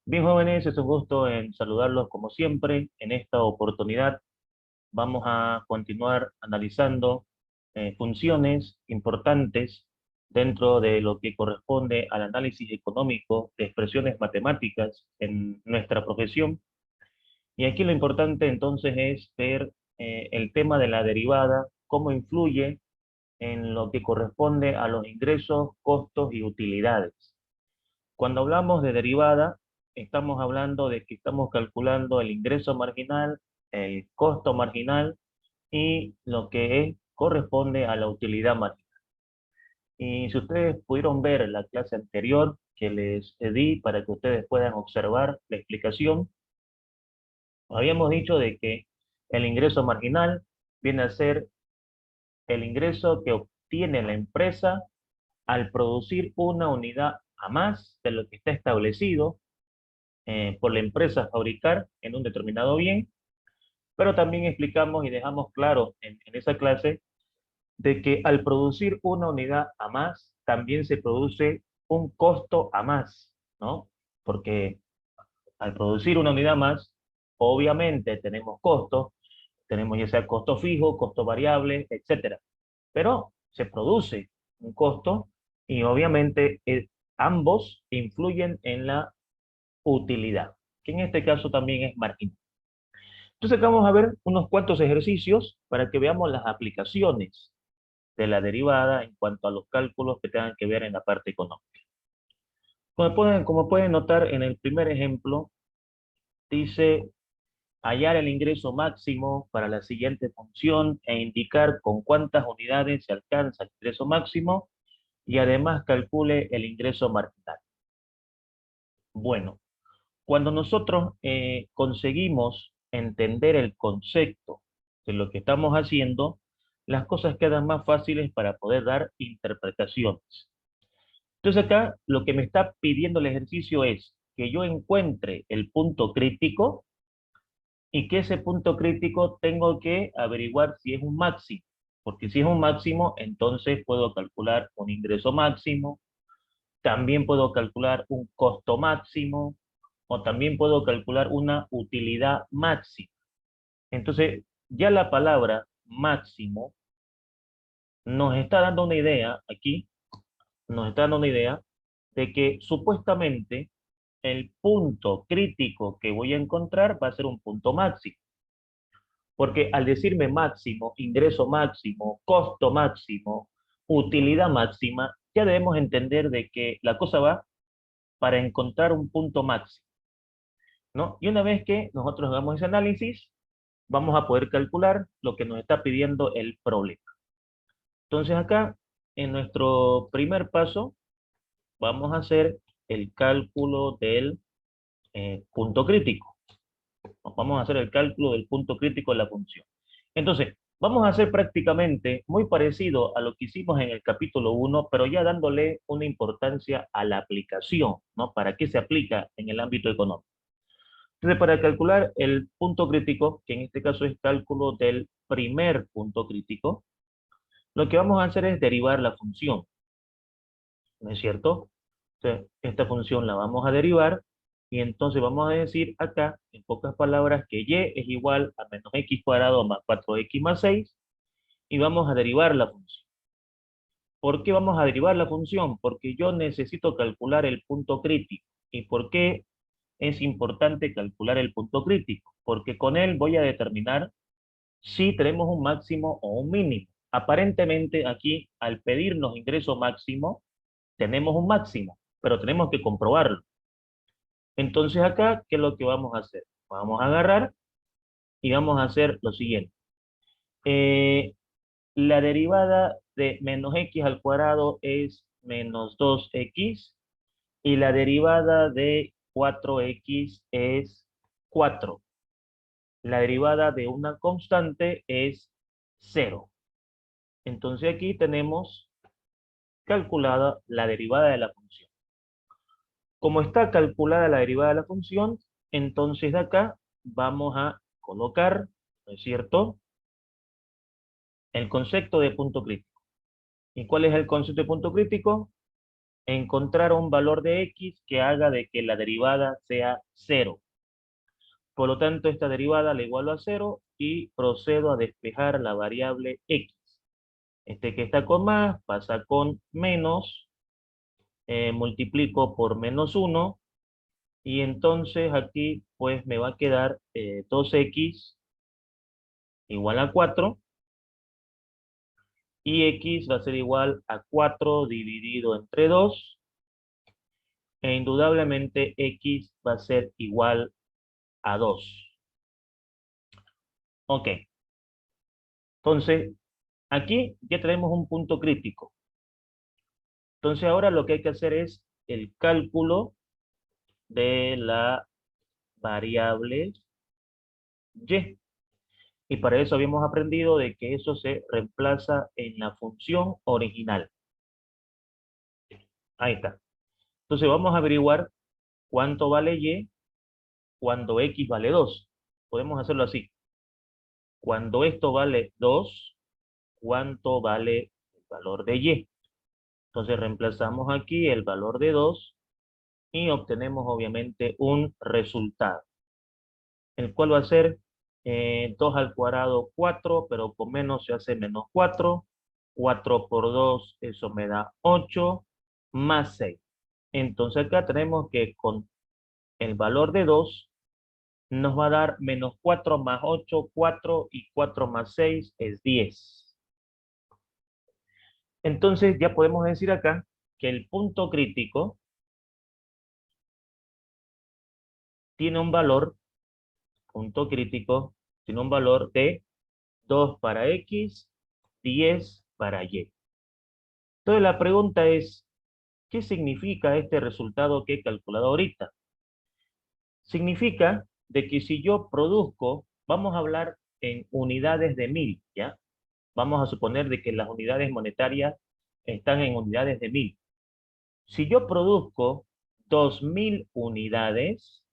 Bien, jóvenes, es un gusto en saludarlos como siempre. En esta oportunidad vamos a continuar analizando funciones importantes dentro de lo que corresponde al análisis económico de expresiones matemáticas en nuestra profesión. Y aquí lo importante entonces es ver el tema de la derivada, cómo influye en lo que corresponde a los ingresos, costos y utilidades. Cuando hablamos de derivada, estamos hablando de que estamos calculando el ingreso marginal, el costo marginal y lo que corresponde a la utilidad marginal. Y si ustedes pudieron ver la clase anterior que les di para que ustedes puedan observar la explicación, habíamos dicho de que el ingreso marginal viene a ser el ingreso que obtiene la empresa al producir una unidad a más de lo que está establecido por la empresa fabricar en un determinado bien, pero también explicamos y dejamos claro en esa clase de que al producir una unidad a más, también se produce un costo a más, ¿no? Porque al producir una unidad más, obviamente tenemos costos, tenemos ya sea costo fijo, costo variable, etcétera. Pero se produce un costo y obviamente ambos influyen en la utilidad, que en este caso también es marginal. Entonces acá vamos a ver unos cuantos ejercicios para que veamos las aplicaciones de la derivada en cuanto a los cálculos que tengan que ver en la parte económica. Como pueden notar en el primer ejemplo, dice hallar el ingreso máximo para la siguiente función e indicar con cuántas unidades se alcanza el ingreso máximo y además calcule el ingreso marginal. Bueno, cuando nosotros conseguimos entender el concepto de lo que estamos haciendo, las cosas quedan más fáciles para poder dar interpretaciones. Entonces acá lo que me está pidiendo el ejercicio es que yo encuentre el punto crítico y que ese punto crítico tengo que averiguar si es un máximo. Porque si es un máximo, entonces puedo calcular un ingreso máximo, también puedo calcular un costo máximo, o también puedo calcular una utilidad máxima. Entonces, ya la palabra máximo nos está dando una idea aquí, nos está dando una idea de que supuestamente el punto crítico que voy a encontrar va a ser un punto máximo. Porque al decirme máximo, ingreso máximo, costo máximo, utilidad máxima, ya debemos entender de que la cosa va para encontrar un punto máximo, ¿no? Y una vez que nosotros hagamos ese análisis, vamos a poder calcular lo que nos está pidiendo el problema. Entonces acá, en nuestro primer paso, vamos a hacer el cálculo del punto crítico. Vamos a hacer el cálculo del punto crítico de la función. Entonces, vamos a hacer prácticamente muy parecido a lo que hicimos en el capítulo 1, pero ya dándole una importancia a la aplicación, ¿no? ¿Para qué se aplica en el ámbito económico? Entonces, para calcular el punto crítico, que en este caso es cálculo del primer punto crítico, lo que vamos a hacer es derivar la función, ¿no es cierto? Entonces, esta función la vamos a derivar y entonces vamos a decir acá, en pocas palabras, que y es igual a menos x cuadrado más 4x más 6 y vamos a derivar la función. ¿Por qué vamos a derivar la función? Porque yo necesito calcular el punto crítico. ¿Y por qué es importante calcular el punto crítico? Porque con él voy a determinar si tenemos un máximo o un mínimo. Aparentemente aquí, al pedirnos ingreso máximo, tenemos un máximo, pero tenemos que comprobarlo. Entonces acá, ¿qué es lo que vamos a hacer? Vamos a agarrar y vamos a hacer lo siguiente. Eh, la derivada de menos x al cuadrado es menos 2x y la derivada de 4x es 4. La derivada de una constante es 0. Entonces aquí tenemos calculada la derivada de la función. Como está calculada la derivada de la función, entonces de acá vamos a colocar, ¿no es cierto?, el concepto de punto crítico. ¿Y cuál es el concepto de punto crítico? encontrar un valor de x que haga de que la derivada sea 0. Por lo tanto, esta derivada la igualo a 0 y procedo a despejar la variable x. Este que está con más pasa con menos, multiplico por -1 y entonces aquí pues me va a quedar 2x igual a 4 y x va a ser igual a 4 dividido entre 2 e indudablemente x va a ser igual a 2. Ok, entonces aquí ya tenemos un punto crítico. Entonces ahora lo que hay que hacer es el cálculo de la variable y. Y para eso habíamos aprendido de que eso se reemplaza en la función original. Ahí está. Entonces vamos a averiguar cuánto vale y cuando x vale 2. Podemos hacerlo así. Cuando esto vale 2, ¿cuánto vale el valor de y? Entonces reemplazamos aquí el valor de 2 y obtenemos obviamente un resultado, el cual va a ser 2 al cuadrado 4, pero con menos se hace menos 4. 4 por 2, eso me da 8, más 6. Entonces acá tenemos que con el valor de 2 nos va a dar menos 4 más 8, 4 y 4 más 6 es 10. Entonces ya podemos decir acá que el punto crítico tiene un valor, punto crítico, tiene un valor de 2 para x, 10 para y. Entonces la pregunta es, ¿qué significa este resultado que he calculado ahorita? Significa de que si yo produzco, vamos a hablar en unidades de 1000, ¿ya? Vamos a suponer de que las unidades monetarias están en unidades de 1000. Si yo produzco 2000 unidades,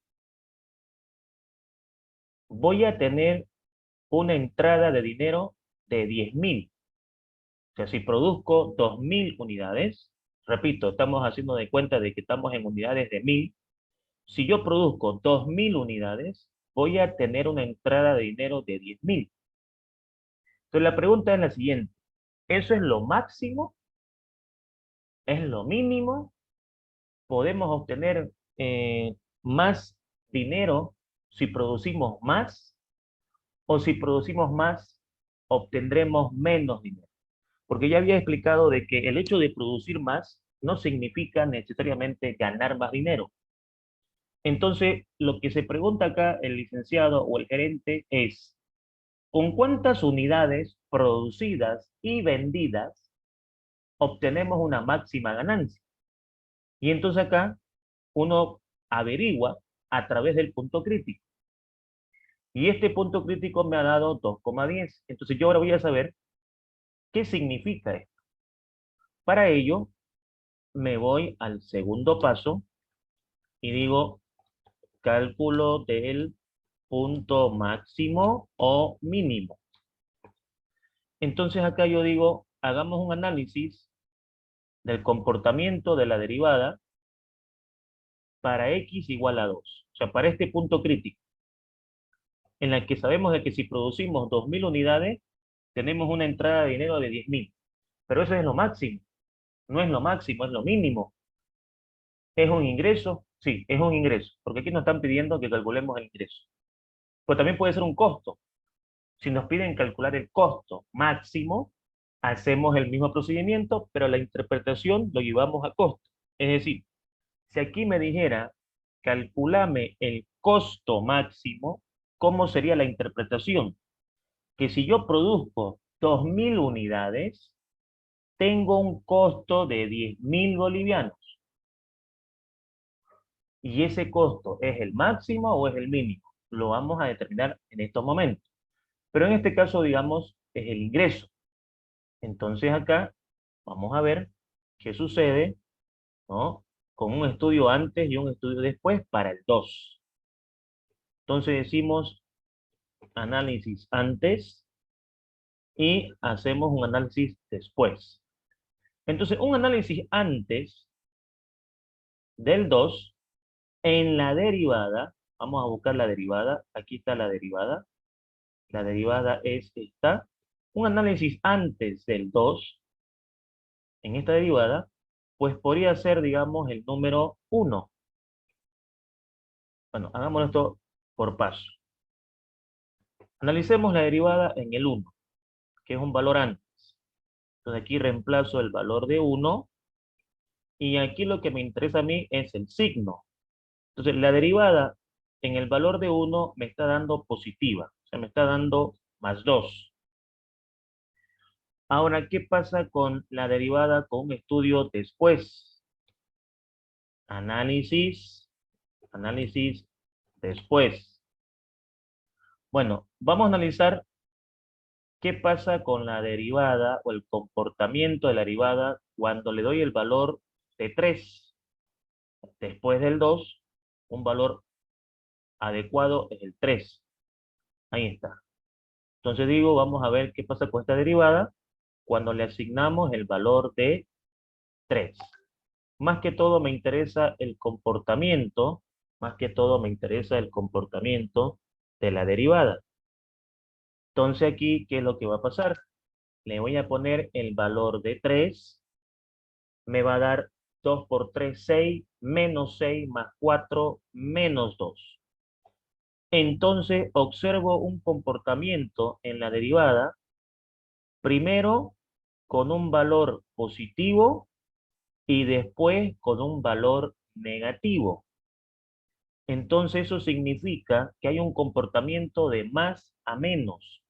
voy a tener una entrada de dinero de 10.000. O sea, si produzco 2000 unidades, repito, estamos haciendo de cuenta de que estamos en unidades de 1000. Si yo produzco 2000 unidades, voy a tener una entrada de dinero de 10.000. Entonces la pregunta es la siguiente. ¿Eso es lo máximo? ¿Es lo mínimo? ¿Podemos obtener más dinero si producimos más? ¿O si producimos más, obtendremos menos dinero? Porque ya había explicado de que el hecho de producir más no significa necesariamente ganar más dinero. Entonces, lo que se pregunta acá el licenciado o el gerente es, ¿con cuántas unidades producidas y vendidas obtenemos una máxima ganancia? Y entonces acá uno averigua a través del punto crítico. Y este punto crítico me ha dado 2,10. Entonces yo ahora voy a saber qué significa esto. Para ello, me voy al segundo paso y digo cálculo del punto máximo o mínimo. Entonces acá yo digo, hagamos un análisis del comportamiento de la derivada para x igual a 2. O sea, para este punto crítico, en la que sabemos de que si producimos 2000 unidades, tenemos una entrada de dinero de 10.000. Pero eso es lo máximo. No es lo máximo, es lo mínimo. ¿Es un ingreso? Sí, es un ingreso, porque aquí nos están pidiendo que calculemos el ingreso. Pues también puede ser un costo. Si nos piden calcular el costo máximo, hacemos el mismo procedimiento, pero la interpretación lo llevamos a costo. Es decir, si aquí me dijera, calculame el costo máximo, ¿cómo sería la interpretación? Que si yo produzco 2000 unidades, tengo un costo de 10.000 bolivianos. ¿Y ese costo es el máximo o es el mínimo? Lo vamos a determinar en estos momentos. Pero en este caso, digamos, es el ingreso. Entonces acá vamos a ver qué sucede, ¿no? Con un estudio antes y un estudio después para el 2. Entonces decimos análisis antes y hacemos un análisis después. Entonces, un análisis antes del 2 en la derivada. Vamos a buscar la derivada. Aquí está la derivada. La derivada es esta. Un análisis antes del 2 en esta derivada, pues podría ser, digamos, el número 1. Bueno, hagamos esto por paso. Analicemos la derivada en el 1, que es un valor antes. Entonces aquí reemplazo el valor de 1 y aquí lo que me interesa a mí es el signo. Entonces la derivada en el valor de 1 me está dando positiva, o sea, me está dando más 2. Ahora, ¿qué pasa con la derivada con un estudio después? Análisis, análisis después. Bueno, vamos a analizar qué pasa con la derivada o el comportamiento de la derivada cuando le doy el valor de 3. Después del 2, un valor adecuado es el 3. Ahí está. Entonces digo, vamos a ver qué pasa con esta derivada cuando le asignamos el valor de 3. Más que todo me interesa el comportamiento, más que todo me interesa el comportamiento de la derivada. Entonces aquí, ¿qué es lo que va a pasar? Le voy a poner el valor de 3, me va a dar 2 por 3, 6, menos 6 más 4, menos 2. Entonces observo un comportamiento en la derivada, primero con un valor positivo y después con un valor negativo. Entonces eso significa que hay un comportamiento de más a menos.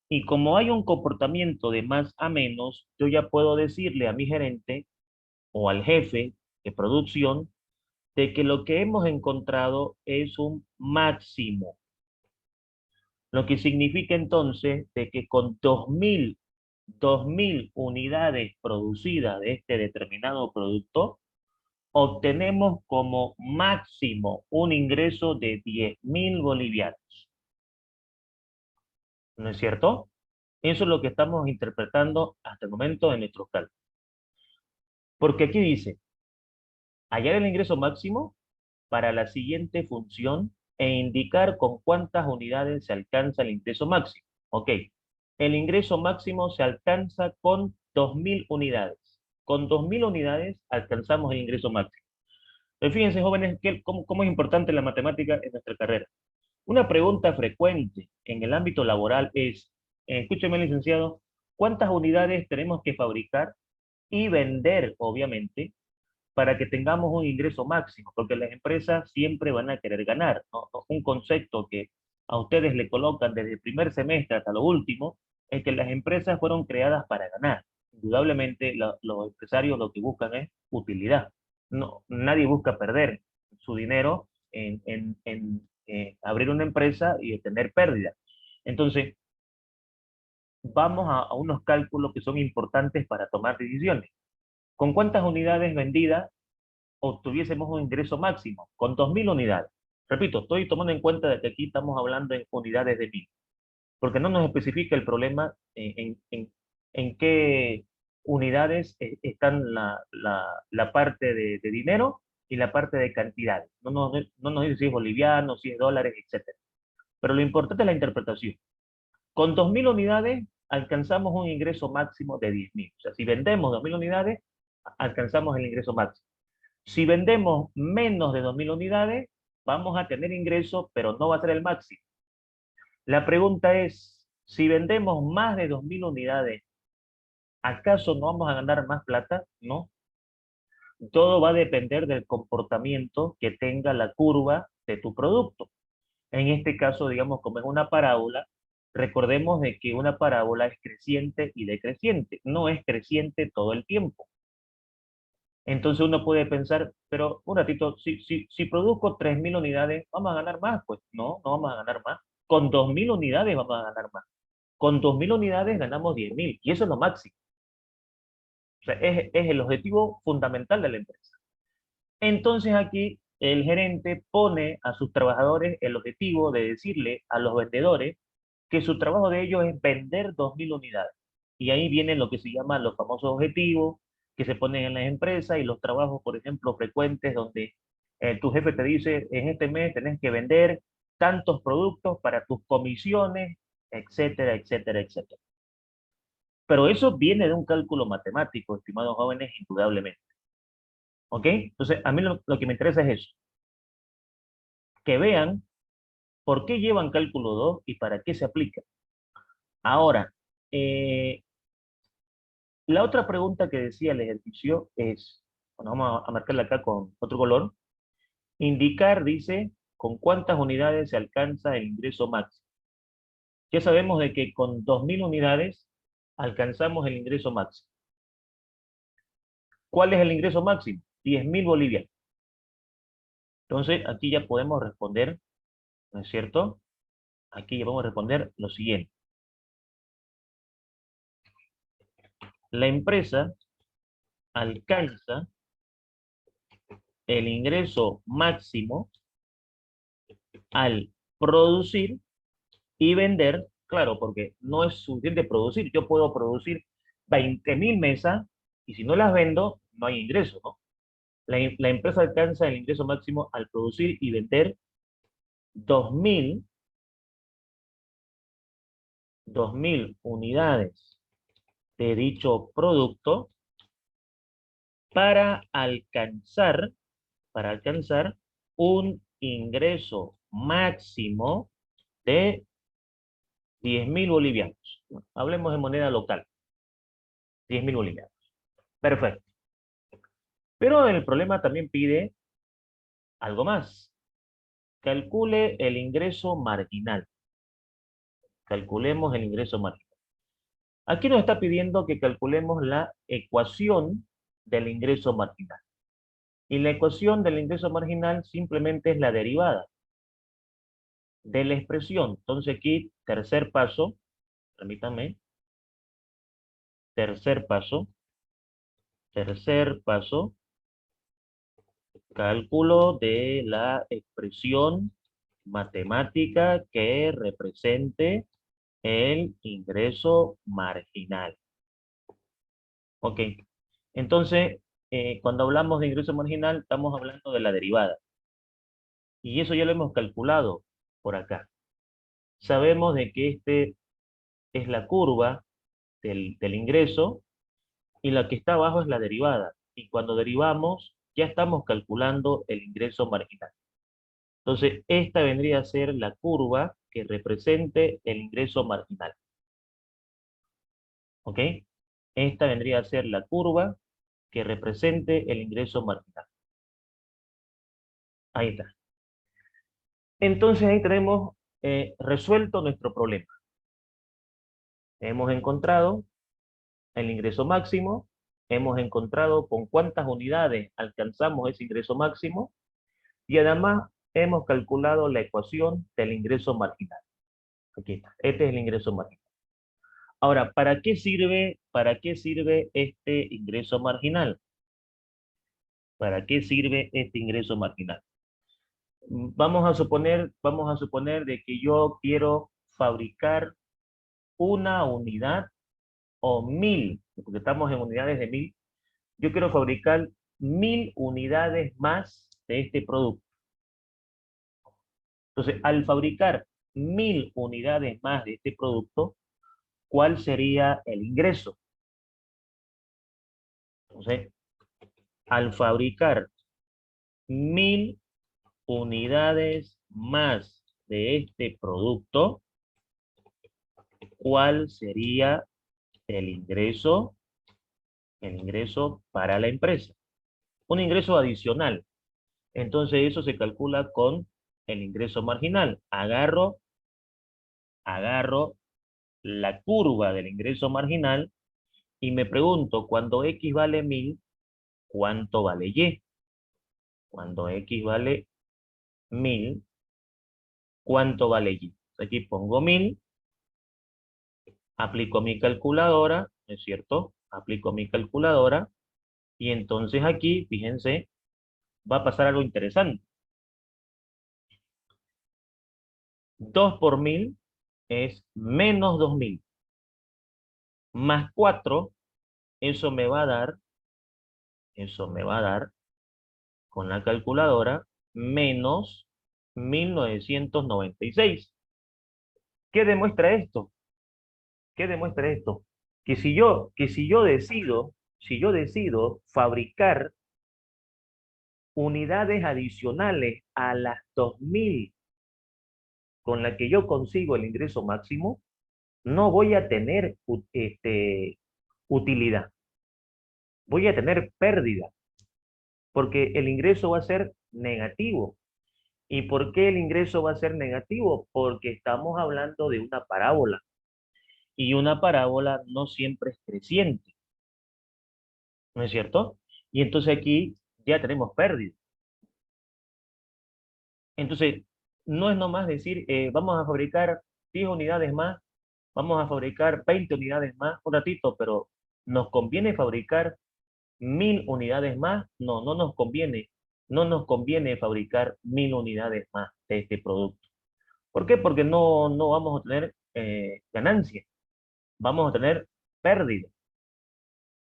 Y como hay un comportamiento de más a menos, yo ya puedo decirle a mi gerente o al jefe de producción de que lo que hemos encontrado es un máximo. Lo que significa entonces de que con 2.000 unidades producidas de este determinado producto, obtenemos como máximo un ingreso de 10.000 bolivianos. ¿No es cierto? Eso es lo que estamos interpretando hasta el momento en nuestros cálculos. Porque aquí dice, hallar el ingreso máximo para la siguiente función e indicar con cuántas unidades se alcanza el ingreso máximo. Ok, el ingreso máximo se alcanza con 2.000 unidades. Con 2.000 unidades alcanzamos el ingreso máximo. Pero fíjense, jóvenes, cómo es importante la matemática en nuestra carrera. Una pregunta frecuente en el ámbito laboral es, escúcheme, licenciado, ¿cuántas unidades tenemos que fabricar y vender, obviamente, para que tengamos un ingreso máximo? Porque las empresas siempre van a querer ganar, ¿no? Un concepto que a ustedes le colocan desde el primer semestre hasta lo último es que las empresas fueron creadas para ganar. Indudablemente, los empresarios lo que buscan es utilidad. No, nadie busca perder su dinero en abrir una empresa y tener pérdidas. Entonces, vamos a unos cálculos que son importantes para tomar decisiones. ¿Con cuántas unidades vendidas obtuviésemos un ingreso máximo? Con 2.000 unidades. Repito, estoy tomando en cuenta de que aquí estamos hablando en unidades de 1.000, porque no nos especifica el problema en qué unidades están la parte de dinero y la parte de cantidades. No nos dice si es boliviano, si es dólares, etc. Pero lo importante es la interpretación. Con 2.000 unidades alcanzamos un ingreso máximo de 10.000. O sea, si vendemos 2.000 unidades, alcanzamos el ingreso máximo. Si vendemos menos de 2.000 unidades, vamos a tener ingreso, pero no va a ser el máximo. La pregunta es, si vendemos más de 2.000 unidades, ¿acaso no vamos a ganar más plata? No. Todo va a depender del comportamiento que tenga la curva de tu producto. En este caso, digamos, como es una parábola, recordemos de que una parábola es creciente y decreciente, no es creciente todo el tiempo. Entonces uno puede pensar, pero un ratito, si produzco 3.000 unidades, ¿vamos a ganar más? Pues no, no vamos a ganar más. Con 2.000 unidades vamos a ganar más. Con 2.000 unidades ganamos 10.000 y eso es lo máximo. O sea, es el objetivo fundamental de la empresa. Entonces aquí el gerente pone a sus trabajadores el objetivo de decirle a los vendedores que su trabajo de ellos es vender 2.000 unidades. Y ahí vienen lo que se llama los famosos objetivos, que se ponen en las empresas y los trabajos, por ejemplo, frecuentes donde tu jefe te dice, en este mes tenés que vender tantos productos para tus comisiones, etcétera, etcétera, etcétera. Pero eso viene de un cálculo matemático, estimados jóvenes, indudablemente. ¿Ok? Entonces, a mí lo que me interesa es eso, que vean por qué llevan cálculo 2 y para qué se aplica. Ahora, eh, la otra pregunta que decía el ejercicio es, bueno, vamos a marcarla acá con otro color, indicar, dice, con cuántas unidades se alcanza el ingreso máximo. Ya sabemos de que con 2.000 unidades alcanzamos el ingreso máximo. ¿Cuál es el ingreso máximo? 10.000 bolivianos. Entonces, aquí ya podemos responder, ¿no es cierto? Aquí ya podemos responder lo siguiente. La empresa alcanza el ingreso máximo al producir y vender, claro, porque no es suficiente producir. Yo puedo producir 20.000 mesas y si no las vendo, no hay ingreso, ¿no? La empresa alcanza el ingreso máximo al producir y vender 2.000 unidades de dicho producto para alcanzar, para alcanzar un ingreso máximo de 10.000 bolivianos. Hablemos de moneda local, 10.000 bolivianos. Perfecto. Pero el problema también pide algo más. Calcule el ingreso marginal. Calculemos el ingreso marginal. Aquí nos está pidiendo que calculemos la ecuación del ingreso marginal. Y la ecuación del ingreso marginal simplemente es la derivada de la expresión. Entonces aquí, tercer paso, permítanme, tercer paso, cálculo de la expresión matemática que represente el ingreso marginal. Ok, entonces, cuando hablamos de ingreso marginal, estamos hablando de la derivada. Y eso ya lo hemos calculado por acá. Sabemos de que este es la curva del ingreso y la que está abajo es la derivada. Y cuando derivamos, ya estamos calculando el ingreso marginal. Entonces, esta vendría a ser la curva que represente el ingreso marginal. ¿Ok? Esta vendría a ser la curva que represente el ingreso marginal. Ahí está. Entonces, ahí tenemos resuelto nuestro problema. Hemos encontrado el ingreso máximo, hemos encontrado con cuántas unidades alcanzamos ese ingreso máximo y además hemos calculado la ecuación del ingreso marginal. Aquí está, este es el ingreso marginal. Ahora, para qué sirve este ingreso marginal? ¿Para qué sirve este ingreso marginal? Vamos a suponer de que yo quiero fabricar una unidad o 1.000, porque estamos en unidades de 1.000, yo quiero fabricar 1.000 unidades más de este producto. Entonces, al fabricar 1.000 unidades más de este producto, ¿cuál sería el ingreso? Entonces, al fabricar 1.000 unidades más de este producto, ¿cuál sería el ingreso? El ingreso para la empresa. Un ingreso adicional. Entonces, eso se calcula con el ingreso marginal. Agarro la curva del ingreso marginal y me pregunto, cuando X vale 1.000, ¿cuánto vale Y? Cuando X vale 1.000, ¿cuánto vale Y? Aquí pongo 1.000, aplico mi calculadora, ¿no es cierto? Aplico mi calculadora y entonces aquí, fíjense, va a pasar algo interesante. 2 por 1.000 es menos 2.000. Más 4, eso me va a dar Eso me va a dar, con la calculadora, menos 1996. ¿Qué demuestra esto? ¿Qué demuestra esto? Si yo decido fabricar unidades adicionales a las 2000 con las que yo consigo el ingreso máximo, no voy a tener utilidad, voy a tener pérdida, porque el ingreso va a ser negativo. ¿Y por qué el ingreso va a ser negativo? Porque estamos hablando de una parábola, y una parábola no siempre es creciente, ¿no es cierto? Y entonces aquí ya tenemos pérdida. Entonces, no es nomás decir, vamos a fabricar 10 unidades más, vamos a fabricar 20 unidades más, un ratito, pero ¿nos conviene fabricar 1000 unidades más? No, no nos conviene. No nos conviene fabricar 1000 unidades más de este producto. ¿Por qué? Porque no vamos a tener ganancia, vamos a tener pérdida.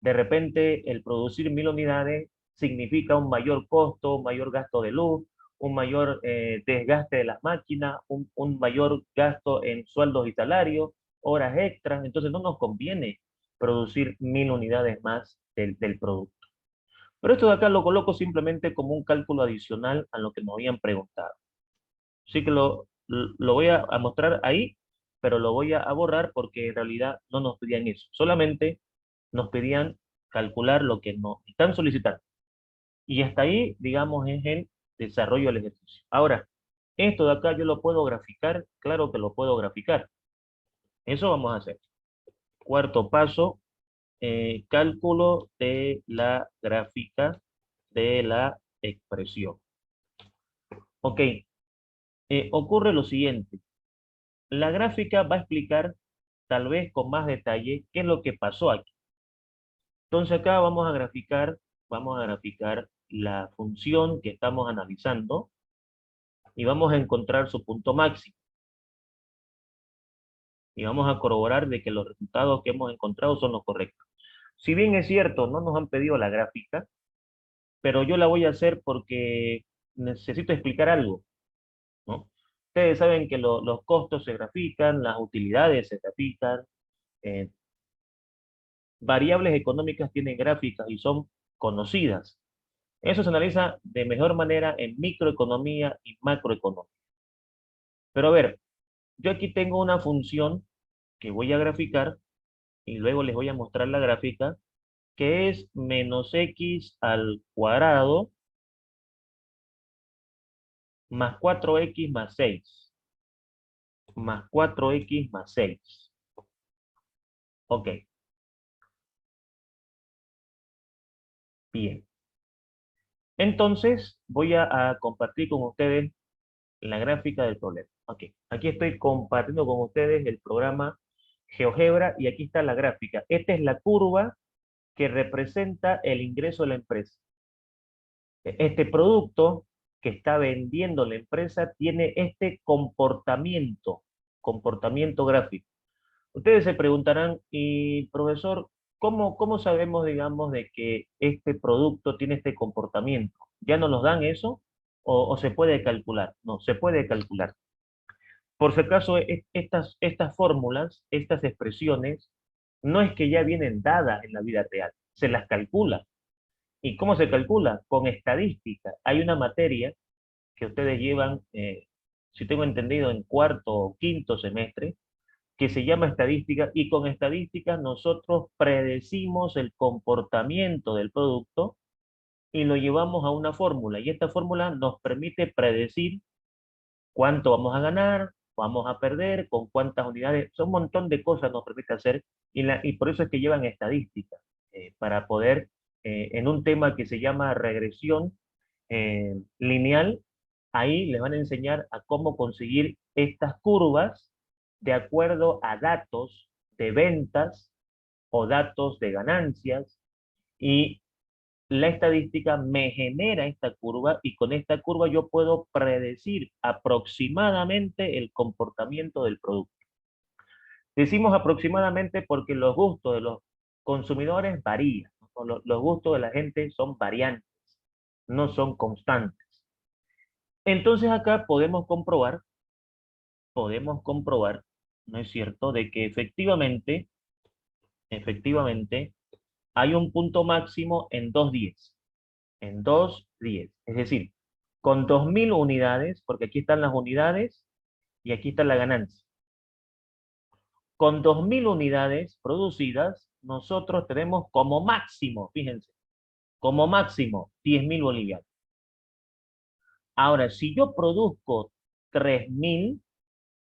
De repente, el producir 1000 unidades significa un mayor costo, un mayor gasto de luz, un mayor desgaste de las máquinas, un mayor gasto en sueldos y salarios, horas extras. Entonces no nos conviene producir 1000 unidades más del producto. Pero esto de acá lo coloco simplemente como un cálculo adicional a lo que nos habían preguntado. Así que lo voy a mostrar ahí, pero lo voy a borrar porque en realidad no nos pedían eso. Solamente nos pedían calcular lo que nos están solicitando. Y hasta ahí, digamos, es el desarrollo del ejercicio. Ahora, esto de acá yo lo puedo graficar, claro que lo puedo graficar. Eso vamos a hacer. Cuarto paso, cálculo de la gráfica de la expresión. Ok, ocurre lo siguiente. La gráfica va a explicar, tal vez con más detalle, qué es lo que pasó aquí. Entonces acá vamos a graficar la función que estamos analizando y vamos a encontrar su punto máximo. Y vamos a corroborar de que los resultados que hemos encontrado son los correctos. Si bien es cierto, no nos han pedido la gráfica, pero yo la voy a hacer porque necesito explicar algo, ¿no? Ustedes saben que los costos se grafican, las utilidades se grafican, eh, variables económicas tienen gráficas y son conocidas. Eso se analiza de mejor manera en microeconomía y macroeconomía. Pero a ver, yo aquí tengo una función que voy a graficar y luego les voy a mostrar la gráfica, que es menos x al cuadrado más 4x más 6. Más 4x más 6. Ok, bien. Entonces voy a compartir con ustedes la gráfica del problema. Ok, aquí estoy compartiendo con ustedes el programa GeoGebra y aquí está la gráfica. Esta es la curva que representa el ingreso de la empresa. Este producto que está vendiendo la empresa tiene este comportamiento gráfico. Ustedes se preguntarán, y profesor, ¿cómo sabemos, digamos, de que este producto tiene este comportamiento? ¿Ya no nos dan eso? ¿O se puede calcular? No, se puede calcular. Por si acaso, estas fórmulas, estas expresiones, no es que ya vienen dadas en la vida real, se las calcula. ¿Y cómo se calcula? Con estadística. Hay una materia que ustedes llevan, si tengo entendido, en cuarto o quinto semestre, que se llama estadística, y con estadística nosotros predecimos el comportamiento del producto y lo llevamos a una fórmula. Y esta fórmula nos permite predecir cuánto vamos a ganar, vamos a perder, con cuántas unidades, son un montón de cosas nos permite hacer, y por eso es que llevan estadística, para poder, en un tema que se llama regresión lineal, ahí les van a enseñar a cómo conseguir estas curvas de acuerdo a datos de ventas o datos de ganancias, y la estadística me genera esta curva y con esta curva yo puedo predecir aproximadamente el comportamiento del producto. Decimos aproximadamente porque los gustos de los consumidores varían. Los gustos de la gente son variantes, no son constantes. Entonces acá podemos comprobar, ¿no es cierto?, de que efectivamente, hay un punto máximo en 2.10, en 2.10. Es decir, con 2.000 unidades, porque aquí están las unidades y aquí está la ganancia. Con 2.000 unidades producidas, nosotros tenemos como máximo, fíjense, como máximo 10.000 bolivianos. Ahora, si yo produzco 3.000,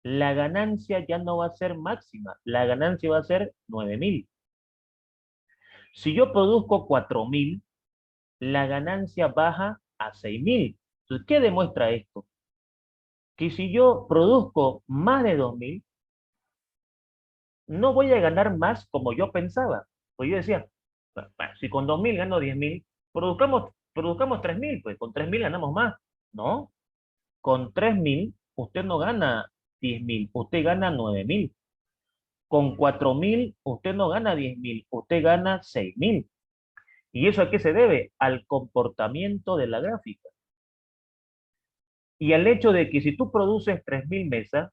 la ganancia ya no va a ser máxima, la ganancia va a ser 9.000. Si yo produzco 4.000, la ganancia baja a 6.000. Entonces, ¿qué demuestra esto? Que si yo produzco más de 2.000, no voy a ganar más como yo pensaba. Pues yo decía, "Bueno, si con 2.000 gano 10.000, produzcamos 3.000, pues con 3.000 ganamos más". No, con 3.000 usted no gana 10.000, usted gana 9.000. Con 4.000 usted no gana 10.000, usted gana 6.000. ¿Y eso a qué se debe? Al comportamiento de la gráfica. Y al hecho de que si tú produces 3.000 mesas,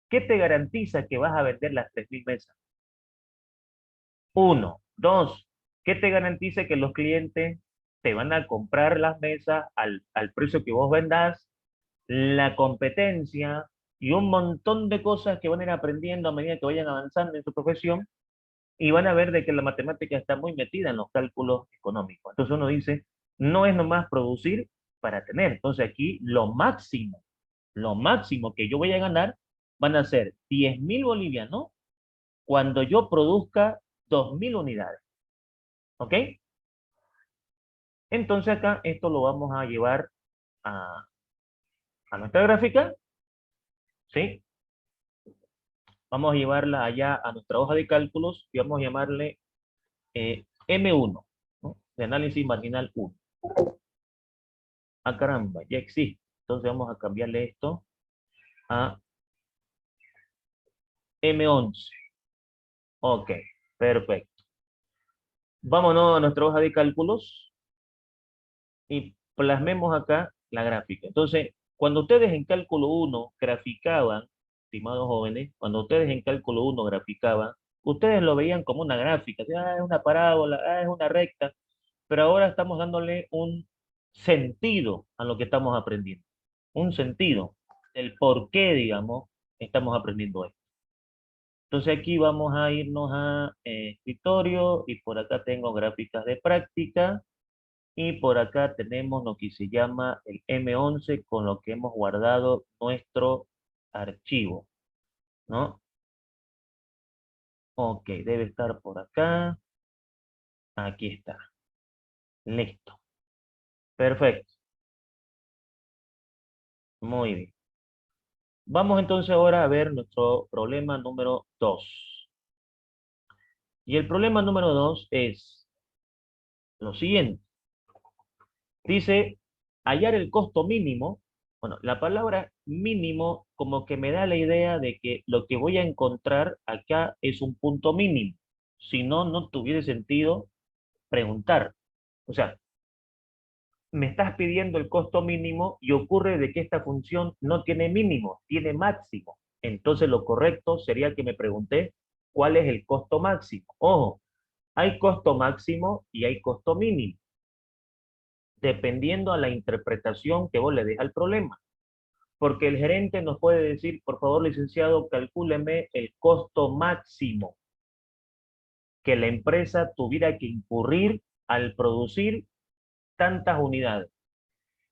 ¿qué te garantiza que vas a vender las 3.000 mesas? Uno. Dos, ¿qué te garantiza que los clientes te van a comprar las mesas al precio que vos vendás? La competencia y un montón de cosas que van a ir aprendiendo a medida que vayan avanzando en su profesión y van a ver de que la matemática está muy metida en los cálculos económicos. Entonces uno dice, no es nomás producir para tener. Entonces aquí lo máximo que yo voy a ganar van a ser 10.000 bolivianos cuando yo produzca 2.000 unidades. ¿Ok? Entonces acá esto lo vamos a llevar a, a nuestra gráfica, ¿sí? Vamos a llevarla allá a nuestra hoja de cálculos y vamos a llamarle M1, ¿no? De análisis marginal 1. Ah, caramba, ya existe. Entonces vamos a cambiarle esto a M11. Ok, perfecto. Vámonos a nuestra hoja de cálculos y plasmemos acá la gráfica. Entonces, cuando ustedes en cálculo 1 graficaban, estimados jóvenes, cuando ustedes en cálculo 1 graficaban, ustedes lo veían como una gráfica, es una parábola, es una recta, pero ahora estamos dándole un sentido a lo que estamos aprendiendo, un sentido, el por qué, digamos, estamos aprendiendo esto. Entonces aquí vamos a irnos a escritorio y por acá tengo gráficas de práctica y por acá tenemos lo que se llama el M11 con lo que hemos guardado nuestro archivo, ¿no? Ok, debe estar por acá. Aquí está. Listo. Perfecto. Muy bien. Vamos entonces ahora a ver nuestro problema número 2. Y el problema número 2 es lo siguiente. Dice, hallar el costo mínimo. Bueno, la palabra mínimo como que me da la idea de que lo que voy a encontrar acá es un punto mínimo. Si no, no tuviera sentido preguntar. O sea, me estás pidiendo el costo mínimo y ocurre de que esta función no tiene mínimo, tiene máximo. Entonces lo correcto sería que me pregunté cuál es el costo máximo. Ojo, hay costo máximo y hay costo mínimo, dependiendo a la interpretación que vos le des al problema. Porque el gerente nos puede decir, por favor, licenciado, calcúleme el costo máximo que la empresa tuviera que incurrir al producir tantas unidades.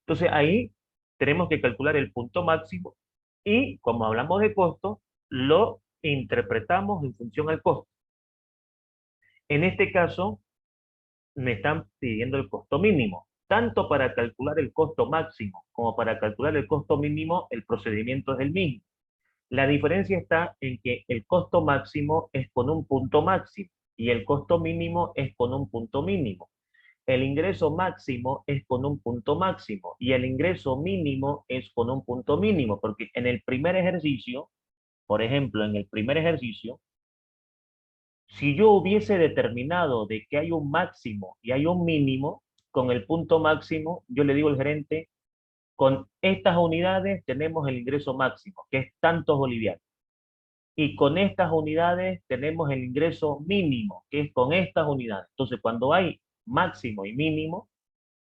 Entonces ahí tenemos que calcular el punto máximo y como hablamos de costo, lo interpretamos en función al costo. En este caso, me están pidiendo el costo mínimo. Tanto para calcular el costo máximo como para calcular el costo mínimo, el procedimiento es el mismo. La diferencia está en que el costo máximo es con un punto máximo y el costo mínimo es con un punto mínimo. El ingreso máximo es con un punto máximo y el ingreso mínimo es con un punto mínimo, porque en el primer ejercicio, por ejemplo, en el primer ejercicio, Si yo hubiese determinado de que hay un máximo y hay un mínimo, con el punto máximo, yo le digo al gerente, con estas unidades tenemos el ingreso máximo, que es tantos bolivianos. Y con estas unidades tenemos el ingreso mínimo, que es con estas unidades. Entonces, cuando hay máximo y mínimo,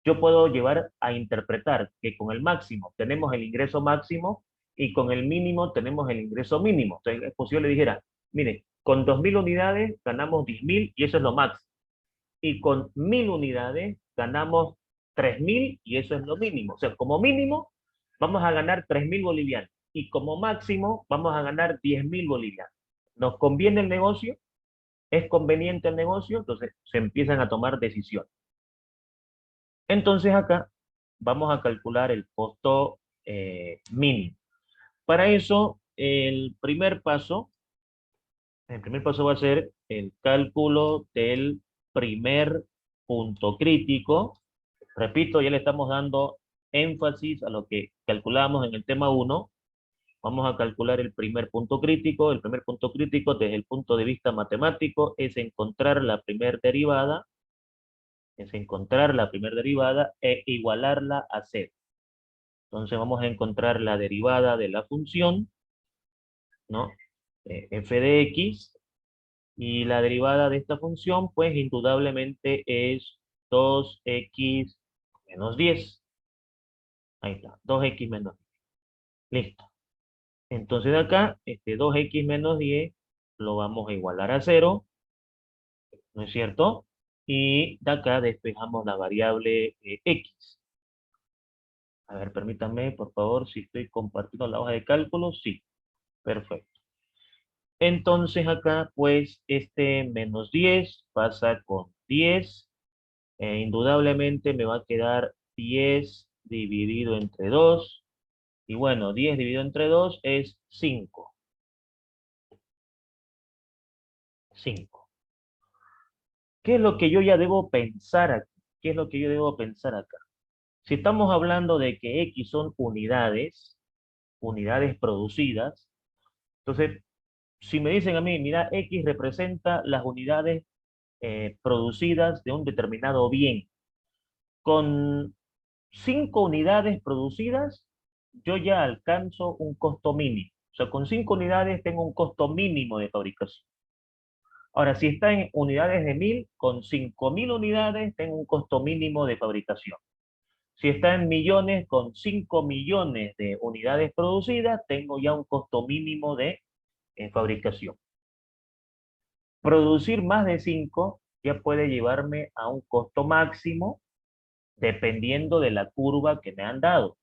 yo puedo llevar a interpretar que con el máximo tenemos el ingreso máximo y con el mínimo tenemos el ingreso mínimo. Entonces, es posible que dijera, mire, con 2.000 unidades ganamos 10.000 y eso es lo máximo. Y con 1.000 unidades ganamos 3.000 y eso es lo mínimo. O sea, como mínimo vamos a ganar 3.000 bolivianos y como máximo vamos a ganar 10.000 bolivianos. ¿Nos conviene el negocio? ¿Es conveniente el negocio? Entonces se empiezan a tomar decisiones. Entonces acá vamos a calcular el costo mínimo. Para eso, el primer paso va a ser el cálculo del primer punto crítico. Repito, ya le estamos dando énfasis a lo que calculamos en el tema 1. Vamos a calcular el primer punto crítico. El primer punto crítico, desde el punto de vista matemático, es encontrar la primera derivada, e igualarla a cero. Entonces vamos a encontrar la derivada de la función, ¿no? F de x, y la derivada de esta función, pues indudablemente es 2x menos 10. Ahí está, 2x menos 10. Listo. Entonces de acá, este 2x menos 10 lo vamos a igualar a cero, ¿no es cierto? Y de acá despejamos la variable x. A ver, permítanme, por favor, si estoy compartiendo la hoja de cálculo. Sí, perfecto. Entonces acá, pues, este menos 10 pasa con 10. Indudablemente me va a quedar 10 dividido entre 2. Y bueno, 10 dividido entre 2 es 5. 5. ¿Qué es lo que yo ya debo pensar aquí? ¿Qué es lo que yo debo pensar acá? Si estamos hablando de que X son unidades, unidades producidas, entonces, si me dicen a mí, mira, X representa las unidades producidas de un determinado bien, con 5 unidades producidas, yo ya alcanzo un costo mínimo. O sea, con 5 unidades tengo un costo mínimo de fabricación. Ahora, si está en unidades de 1.000, con 5.000 unidades tengo un costo mínimo de fabricación. Si está en millones, con 5 millones de unidades producidas, tengo ya un costo mínimo de fabricación. Producir más de 5 ya puede llevarme a un costo máximo dependiendo de la curva que me han dado.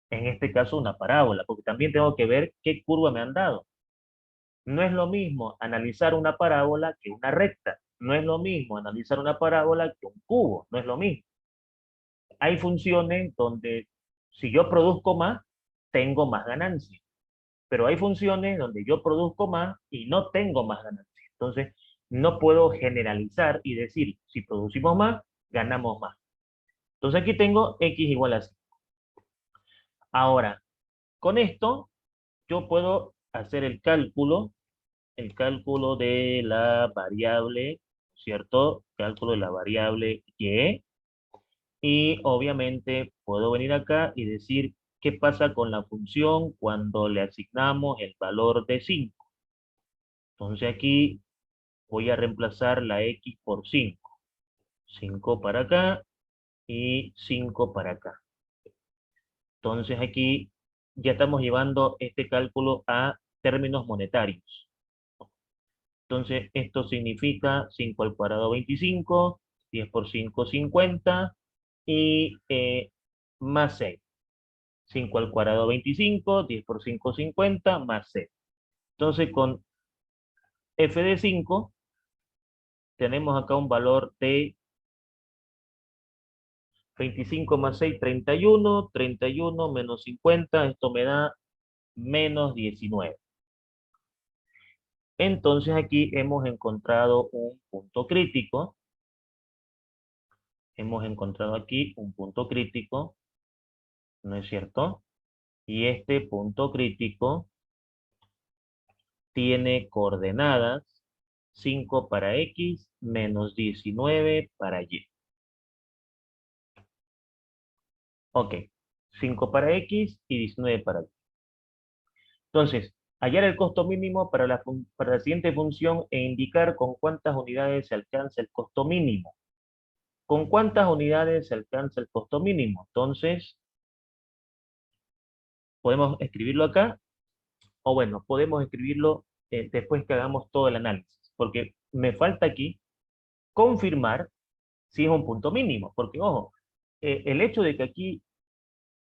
En este caso, una parábola, porque también tengo que ver qué curva me han dado. No es lo mismo analizar una parábola que una recta. No es lo mismo analizar una parábola que un cubo. No es lo mismo. Hay funciones donde si yo produzco más, tengo más ganancia. Pero hay funciones donde yo produzco más y no tengo más ganancia. Entonces, no puedo generalizar y decir, si producimos más, ganamos más. Entonces aquí tengo x igual a 5. Ahora, con esto, yo puedo hacer el cálculo de la variable, ¿cierto? Cálculo de la variable y obviamente puedo venir acá y decir qué pasa con la función cuando le asignamos el valor de 5. Entonces aquí voy a reemplazar la x por 5. 5 para acá y 5 para acá. Entonces aquí ya estamos llevando este cálculo a términos monetarios. Entonces esto significa 5 al cuadrado 25, 10 por 5 50 y más 6. 5 al cuadrado 25, 10 por 5 50, más 6. Entonces con f de 5 tenemos acá un valor de 25 más 6, 31, 31 menos 50, esto me da menos 19. Entonces aquí hemos encontrado un punto crítico. Hemos encontrado aquí un punto crítico, ¿no es cierto? Y este punto crítico tiene coordenadas 5 para X menos 19 para Y. Ok, 5 para X y 19 para Y. Entonces, hallar el costo mínimo para para la siguiente función e indicar con cuántas unidades se alcanza el costo mínimo. ¿Con cuántas unidades se alcanza el costo mínimo? Entonces, podemos escribirlo acá, o bueno, podemos escribirlo después que hagamos todo el análisis, porque me falta aquí confirmar si es un punto mínimo, porque ojo, el hecho de que aquí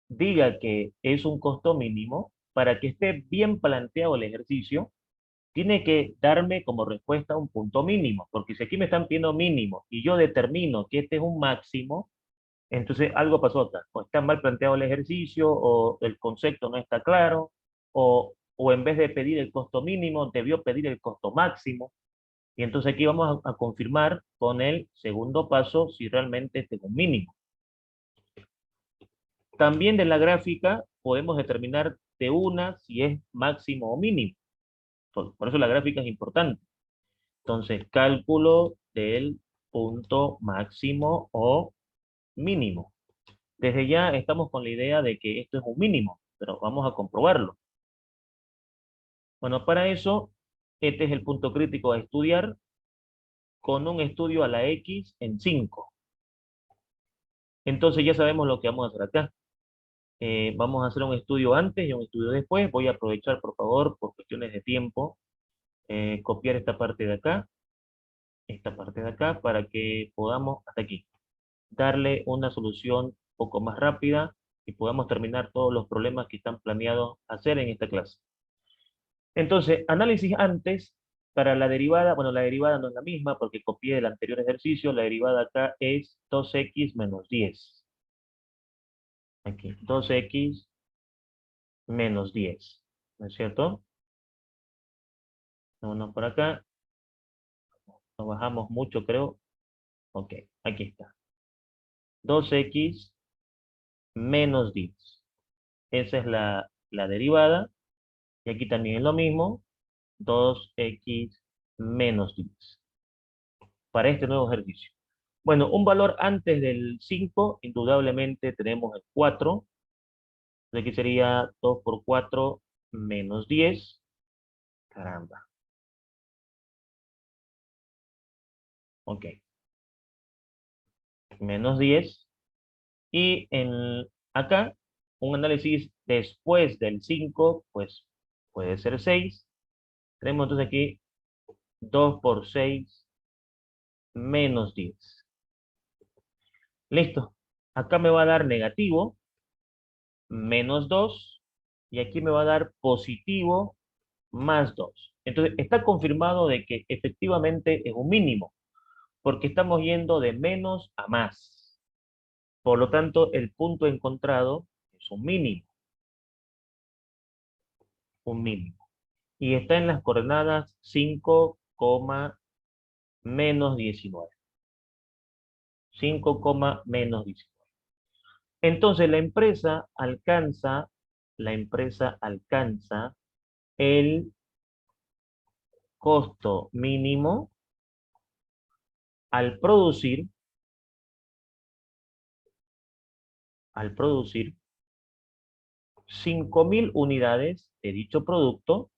diga que es un costo mínimo, para que esté bien planteado el ejercicio, tiene que darme como respuesta un punto mínimo, porque si aquí me están pidiendo mínimo y yo determino que este es un máximo, entonces algo pasó acá. O está mal planteado el ejercicio, o el concepto no está claro, o en vez de pedir el costo mínimo, debió pedir el costo máximo. Y entonces aquí vamos a confirmar con el segundo paso si realmente este es un mínimo. También de la gráfica podemos determinar de una si es máximo o mínimo. Por eso la gráfica es importante. Entonces, cálculo del punto máximo o mínimo. Desde ya estamos con la idea de que esto es un mínimo, pero vamos a comprobarlo. Bueno, para eso, este es el punto crítico a estudiar con un estudio a la X en 5. Entonces ya sabemos lo que vamos a hacer acá. Vamos a hacer un estudio antes y un estudio después. Voy a aprovechar, por favor, por cuestiones de tiempo, copiar esta parte de acá, para que podamos, hasta aquí, darle una solución un poco más rápida y podamos terminar todos los problemas que están planeados hacer en esta clase. Entonces, análisis antes, para la derivada, bueno, la derivada no es la misma porque copié el anterior ejercicio, la derivada acá es 2x menos 10. Aquí, 2x menos 10, ¿no es cierto? Vámonos por acá, nos bajamos mucho, creo. Ok, aquí está. 2x menos 10. Esa es la derivada. Y aquí también es lo mismo, 2x menos 10. Para este nuevo ejercicio. Bueno, un valor antes del 5, indudablemente tenemos el 4. Entonces aquí sería 2 por 4 menos 10. Caramba. Ok. Menos 10. Y acá, un análisis después del 5, pues puede ser 6. Tenemos entonces aquí 2 por 6 menos 10. Listo. Acá me va a dar negativo, menos 2. Y aquí me va a dar positivo, más 2. Entonces, está confirmado de que efectivamente es un mínimo, porque estamos yendo de menos a más. Por lo tanto, el punto encontrado es un mínimo, un mínimo. Y está en las coordenadas 5, menos 19. 5, menos 19. Entonces, la empresa alcanza el costo mínimo al producir 5.000 unidades de dicho producto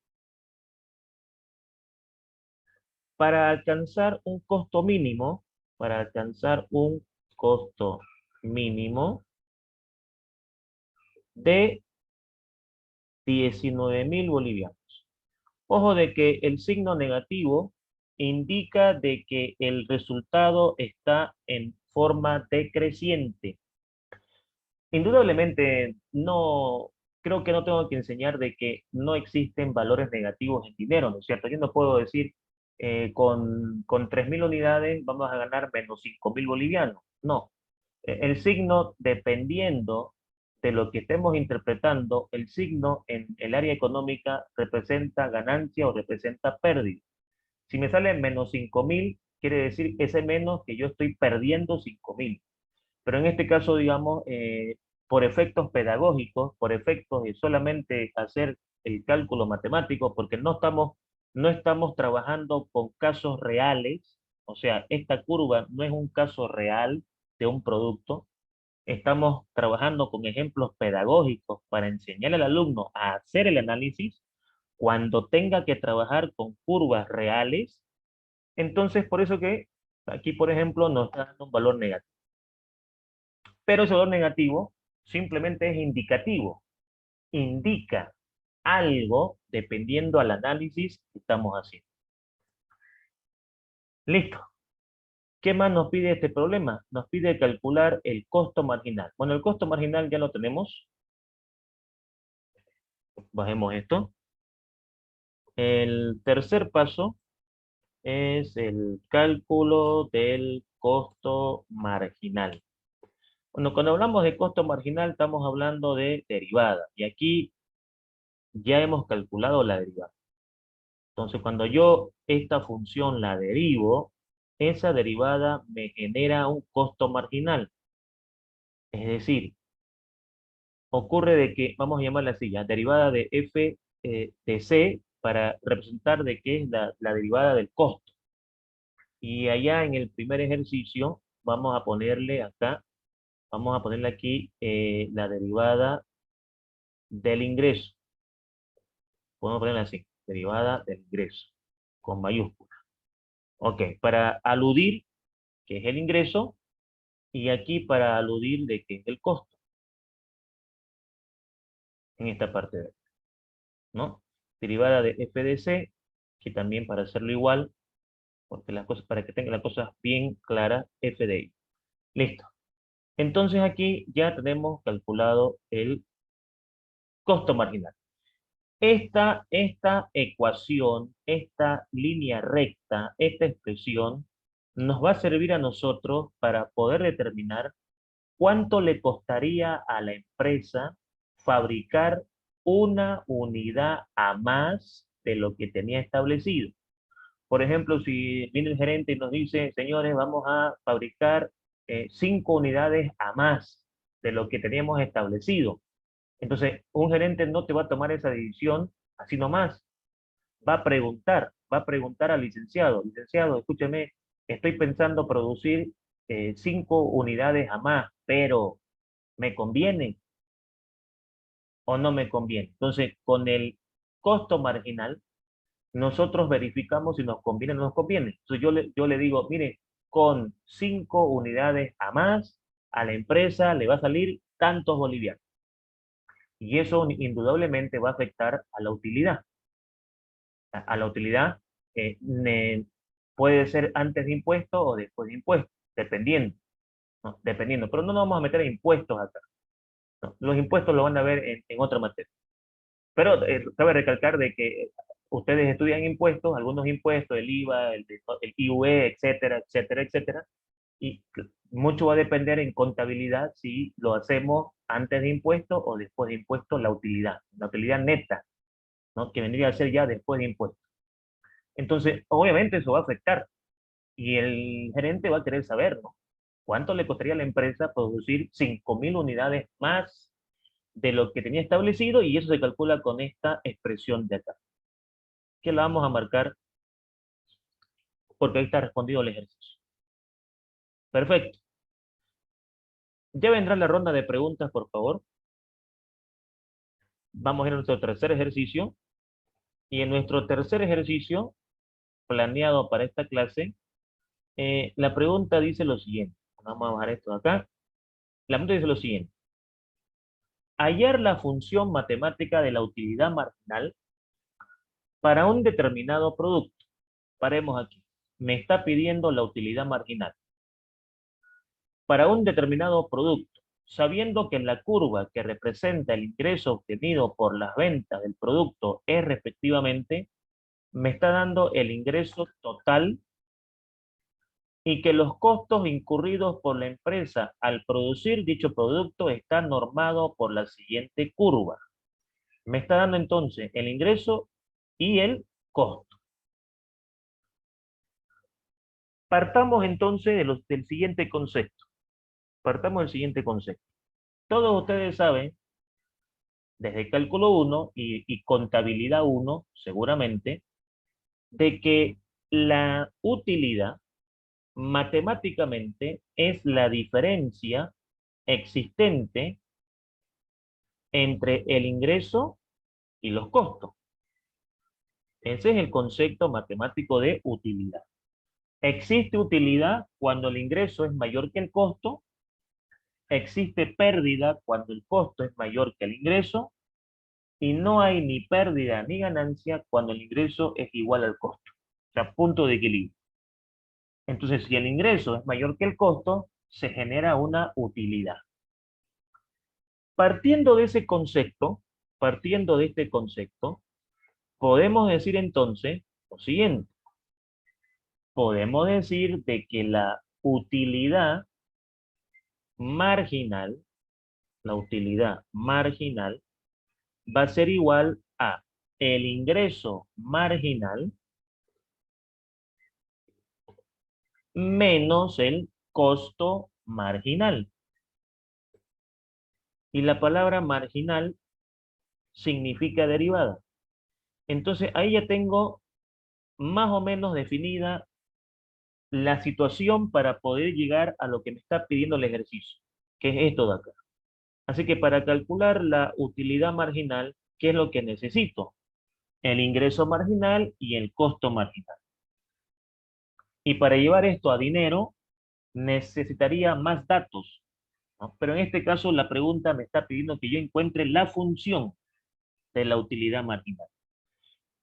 para alcanzar un costo mínimo, de 19.000 bolivianos. Ojo de que el signo negativo indica de que el resultado está en forma decreciente. Indudablemente, no, creo que no tengo que enseñar de que no existen valores negativos en dinero, ¿no es cierto? Yo no puedo decir, con 3.000 unidades vamos a ganar menos 5.000 bolivianos. No. El signo, dependiendo de lo que estemos interpretando, el signo en el área económica representa ganancia o representa pérdida. Si me sale menos 5.000, quiere decir ese menos que yo estoy perdiendo 5.000. Pero en este caso, digamos, por efectos pedagógicos, por efectos de solamente hacer el cálculo matemático, porque no estamos no estamos trabajando con casos reales, o sea, esta curva no es un caso real de un producto. Estamos trabajando con ejemplos pedagógicos para enseñar al alumno a hacer el análisis cuando tenga que trabajar con curvas reales. Entonces, por eso que aquí, por ejemplo, nos está dando un valor negativo. Pero ese valor negativo simplemente es indicativo. Indica algo dependiendo al análisis que estamos haciendo. Listo. ¿Qué más nos pide este problema? Nos pide calcular el costo marginal. Bueno, el costo marginal ya lo tenemos. Bajemos esto. El tercer paso es el cálculo del costo marginal. Bueno, cuando hablamos de costo marginal estamos hablando de derivada. Y aquí ya hemos calculado la derivada. Entonces, cuando yo esta función la derivo, esa derivada me genera un costo marginal. Es decir, ocurre de que, vamos a llamarla así, ya, derivada de f de c para representar de qué es la derivada del costo. Y allá en el primer ejercicio vamos a ponerle acá, vamos a ponerle aquí la derivada del ingreso. Podemos ponerla así, derivada del ingreso, con mayúscula. Ok, para aludir que es el ingreso y aquí para aludir de que es el costo en esta parte de aquí, ¿no? Derivada de f de c, que también para hacerlo igual, porque las cosas, para que tengan las cosas bien claras, f de i. Listo. Entonces aquí ya tenemos calculado el costo marginal. Esta ecuación, esta línea recta, esta expresión, nos va a servir a nosotros para poder determinar cuánto le costaría a la empresa fabricar una unidad a más de lo que tenía establecido. Por ejemplo, si viene el gerente y nos dice, señores, vamos a fabricar 5 unidades a más de lo que teníamos establecido. Entonces, un gerente no te va a tomar esa decisión así nomás. Va a preguntar al licenciado, licenciado, escúcheme, estoy pensando producir 5 unidades a más, pero ¿me conviene o no me conviene? Entonces, con el costo marginal, nosotros verificamos si nos conviene o no nos conviene. Entonces, yo le digo, mire, con 5 unidades a más, a la empresa le va a salir tantos bolivianos. Y eso indudablemente va a afectar a la utilidad. A la utilidad puede ser antes de impuestos o después de impuestos, dependiendo, ¿no? Dependiendo. Pero no nos vamos a meter a impuestos acá, ¿no? Los impuestos lo van a ver en otra materia. Pero cabe recalcar de que ustedes estudian impuestos, algunos impuestos, el IVA, el IUE, etcétera, etcétera, etcétera, y mucho va a depender en contabilidad si lo hacemos antes de impuestos o después de impuestos, la utilidad neta, ¿no? Que vendría a ser ya después de impuestos. Entonces, obviamente eso va a afectar y el gerente va a querer saber, ¿no? ¿Cuánto le costaría a la empresa producir 5.000 unidades más de lo que tenía establecido? Y eso se calcula con esta expresión de acá, que la vamos a marcar porque ahí está respondido el ejercicio. Perfecto. Ya vendrá la ronda de preguntas, por favor. Vamos a ir a nuestro tercer ejercicio. Y en nuestro tercer ejercicio, planeado para esta clase, la pregunta dice lo siguiente. Vamos a bajar esto de acá. La pregunta dice lo siguiente. Hallar la función matemática de la utilidad marginal para un determinado producto. Paremos aquí. Me está pidiendo la utilidad marginal para un determinado producto, sabiendo que la curva que representa el ingreso obtenido por las ventas del producto es respectivamente, me está dando el ingreso total y que los costos incurridos por la empresa al producir dicho producto está normado por la siguiente curva. Me está dando entonces el ingreso y el costo. Partamos entonces del siguiente concepto. Partamos del siguiente concepto. Todos ustedes saben, desde cálculo 1 y contabilidad 1, seguramente, de que la utilidad matemáticamente es la diferencia existente entre el ingreso y los costos. Ese es el concepto matemático de utilidad. Existe utilidad cuando el ingreso es mayor que el costo, existe pérdida cuando el costo es mayor que el ingreso, y no hay ni pérdida ni ganancia cuando el ingreso es igual al costo. O sea, punto de equilibrio. Entonces, si el ingreso es mayor que el costo, se genera una utilidad. Partiendo de ese concepto, partiendo de este concepto, podemos decir entonces lo siguiente. Podemos decir de que marginal, la utilidad marginal va a ser igual a el ingreso marginal menos el costo marginal. Y la palabra marginal significa derivada. Entonces ahí ya tengo más o menos definida la situación para poder llegar a lo que me está pidiendo el ejercicio, que es esto de acá. Así que para calcular la utilidad marginal, ¿qué es lo que necesito? El ingreso marginal y el costo marginal. Y para llevar esto a dinero, necesitaría más datos, ¿no? Pero en este caso la pregunta me está pidiendo que yo encuentre la función de la utilidad marginal.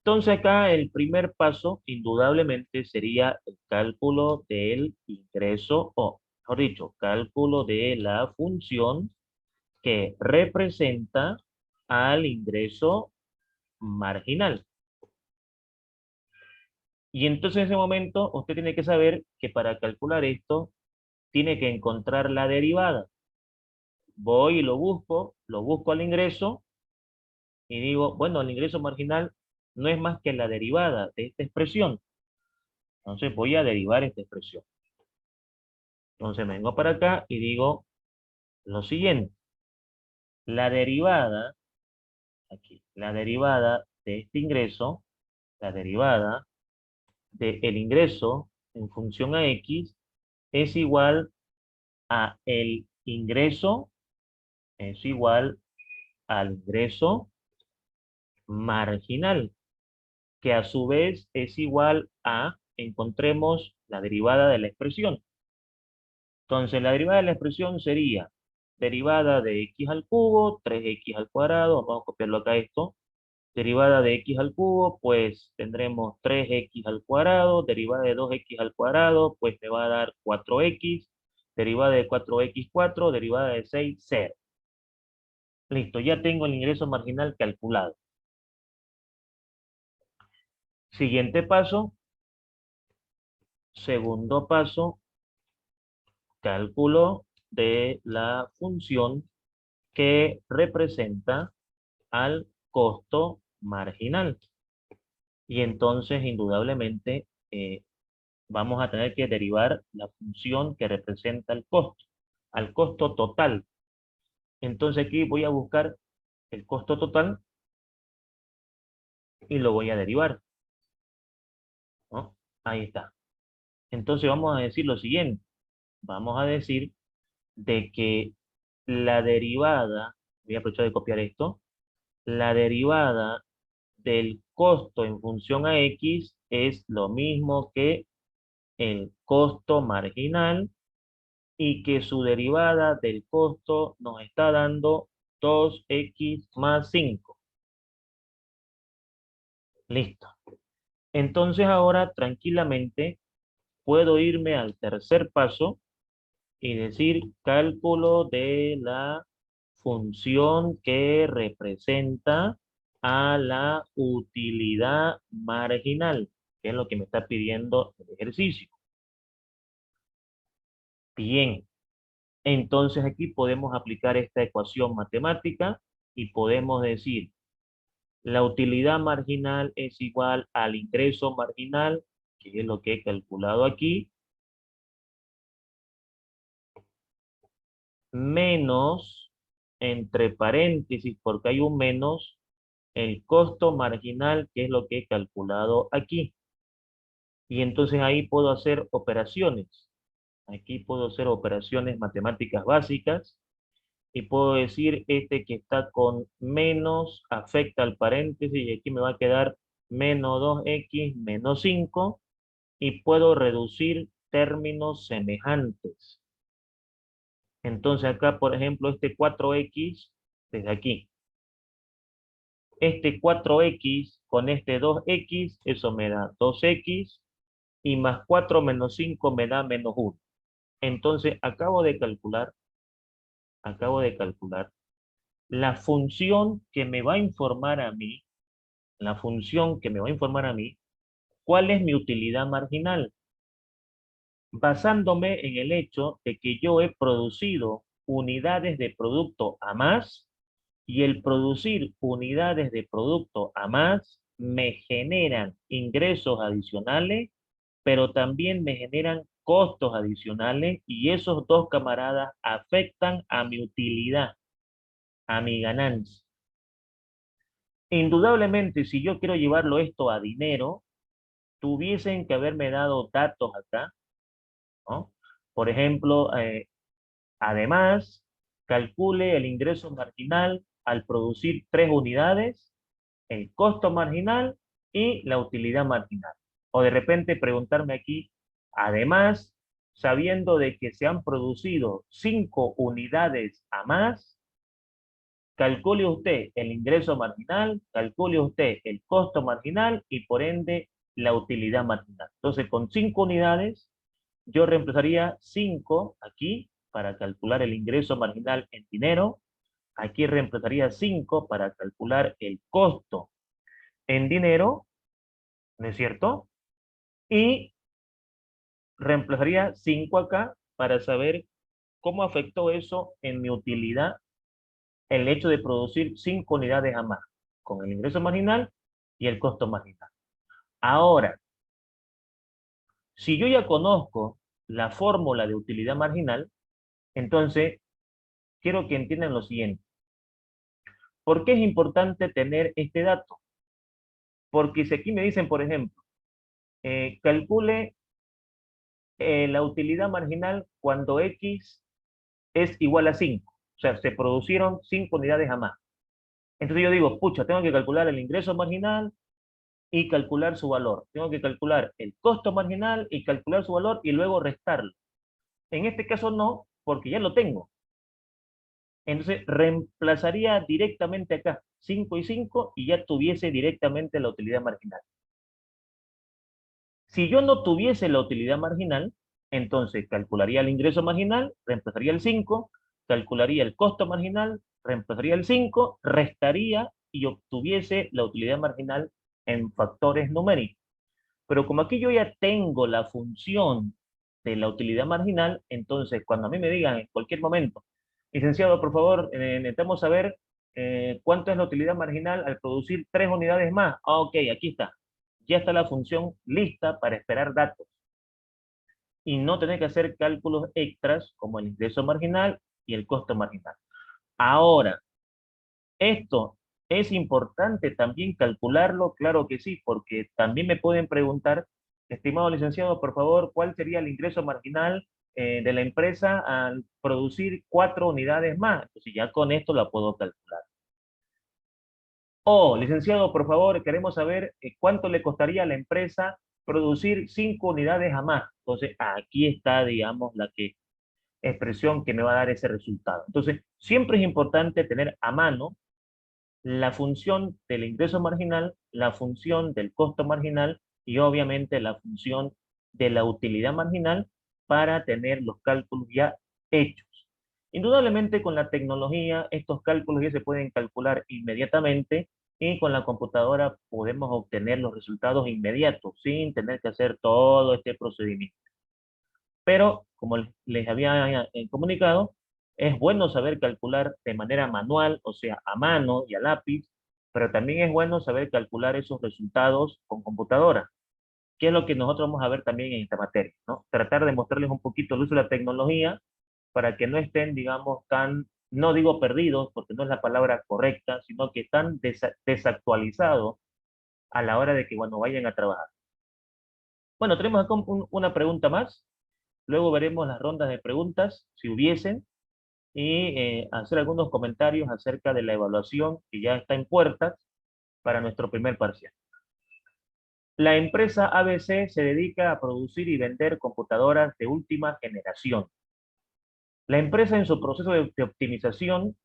Entonces acá el primer paso indudablemente sería el cálculo del ingreso, o mejor dicho, cálculo de la función que representa al ingreso marginal. Y entonces en ese momento usted tiene que saber que para calcular esto tiene que encontrar la derivada. Voy y lo busco al ingreso y digo, bueno, el ingreso marginal no es más que la derivada de esta expresión. Entonces voy a derivar esta expresión. Entonces me vengo para acá y digo lo siguiente. La derivada, aquí, la derivada de este ingreso, la derivada del ingreso en función a X es igual a el ingreso, es igual al ingreso marginal, que a su vez es igual a, encontremos la derivada de la expresión. Entonces, la derivada de la expresión sería derivada de x al cubo, 3x al cuadrado, vamos a copiarlo acá esto, derivada de x al cubo, pues tendremos 3x al cuadrado, derivada de 2x al cuadrado, pues me va a dar 4x, derivada de 4x, 4, derivada de 6, 0. Listo, ya tengo el ingreso marginal calculado. Siguiente paso, segundo paso, cálculo de la función que representa al costo marginal. Y entonces, indudablemente, vamos a tener que derivar la función que representa el costo, al costo total. Entonces aquí voy a buscar el costo total y lo voy a derivar, ¿no? Ahí está. Entonces vamos a decir lo siguiente. Vamos a decir de que la derivada, voy a aprovechar de copiar esto, la derivada del costo en función a X es lo mismo que el costo marginal y que su derivada del costo nos está dando 2x más 5. Listo. Entonces ahora tranquilamente puedo irme al tercer paso y decir cálculo de la función que representa a la utilidad marginal, que es lo que me está pidiendo el ejercicio. Bien, entonces aquí podemos aplicar esta ecuación matemática y podemos decir la utilidad marginal es igual al ingreso marginal, que es lo que he calculado aquí, menos, entre paréntesis, porque hay un menos, el costo marginal, que es lo que he calculado aquí. Y entonces ahí puedo hacer operaciones. Aquí puedo hacer operaciones matemáticas básicas y puedo decir este que está con menos afecta al paréntesis y aquí me va a quedar menos 2x menos 5 y puedo reducir términos semejantes. Entonces acá, por ejemplo, este 4x desde aquí. Este 4x con este 2x, eso me da 2x y más 4 menos 5 me da menos 1. Entonces acabo de calcular la función que me va a informar a mí, la función que me va a informar a mí, cuál es mi utilidad marginal, basándome en el hecho de que yo he producido unidades de producto a más y el producir unidades de producto a más me generan ingresos adicionales, pero también me generan costos adicionales y esos dos camaradas afectan a mi utilidad, a mi ganancia. Indudablemente, si yo quiero llevarlo esto a dinero, tuviesen que haberme dado datos acá, ¿no? Por ejemplo, además, calcule el ingreso marginal al producir 3 unidades, el costo marginal y la utilidad marginal. O de repente preguntarme aquí, además, sabiendo de que se han producido 5 unidades a más, calcule usted el ingreso marginal, calcule usted el costo marginal y por ende la utilidad marginal. Entonces, con 5 unidades, yo reemplazaría 5 aquí para calcular el ingreso marginal en dinero. Aquí reemplazaría 5 para calcular el costo en dinero, ¿no es cierto? Y reemplazaría 5 acá para saber cómo afectó eso en mi utilidad el hecho de producir 5 unidades a más, con el ingreso marginal y el costo marginal. Ahora, si yo ya conozco la fórmula de utilidad marginal, entonces quiero que entiendan lo siguiente. ¿Por qué es importante tener este dato? Porque si aquí me dicen, por ejemplo, calcule la utilidad marginal cuando X es igual a 5. O sea, se producieron 5 unidades a más. Entonces yo digo, pucha, tengo que calcular el ingreso marginal y calcular su valor. Tengo que calcular el costo marginal y calcular su valor y luego restarlo. En este caso no, porque ya lo tengo. Entonces reemplazaría directamente acá 5 y 5 y ya tuviese directamente la utilidad marginal. Si yo no tuviese la utilidad marginal, entonces calcularía el ingreso marginal, reemplazaría el 5, calcularía el costo marginal, reemplazaría el 5, restaría y obtuviese la utilidad marginal en factores numéricos. Pero como aquí yo ya tengo la función de la utilidad marginal, entonces cuando a mí me digan en cualquier momento, licenciado, por favor, necesitamos saber cuánto es la utilidad marginal al producir 3 unidades más. Ah, ok, aquí está. Ya está la función lista para esperar datos y no tener que hacer cálculos extras como el ingreso marginal y el costo marginal. Ahora, esto es importante también calcularlo, claro que sí, porque también me pueden preguntar, estimado licenciado, por favor, ¿cuál sería el ingreso marginal de la empresa al producir 4 unidades más? Entonces ya con esto la puedo calcular. O, licenciado, por favor, queremos saber cuánto le costaría a la empresa producir 5 unidades a más. Entonces aquí está, digamos, expresión que me va a dar ese resultado. Entonces, siempre es importante tener a mano la función del ingreso marginal, la función del costo marginal y obviamente la función de la utilidad marginal para tener los cálculos ya hechos. Indudablemente con la tecnología estos cálculos ya se pueden calcular inmediatamente y con la computadora podemos obtener los resultados inmediatos sin tener que hacer todo este procedimiento. Pero, como les había comunicado, es bueno saber calcular de manera manual, o sea, a mano y a lápiz, pero también es bueno saber calcular esos resultados con computadora, que es lo que nosotros vamos a ver también en esta materia, ¿no? Tratar de mostrarles un poquito el uso de la tecnología para que no estén, digamos, tan, no digo perdidos, porque no es la palabra correcta, sino que están desactualizados a la hora de que, bueno, vayan a trabajar. Bueno, tenemos acá una pregunta más. Luego veremos las rondas de preguntas, si hubiesen, y hacer algunos comentarios acerca de la evaluación que ya está en puertas para nuestro primer parcial. La empresa ABC se dedica a producir y vender computadoras de última generación. La empresa en su proceso de optimización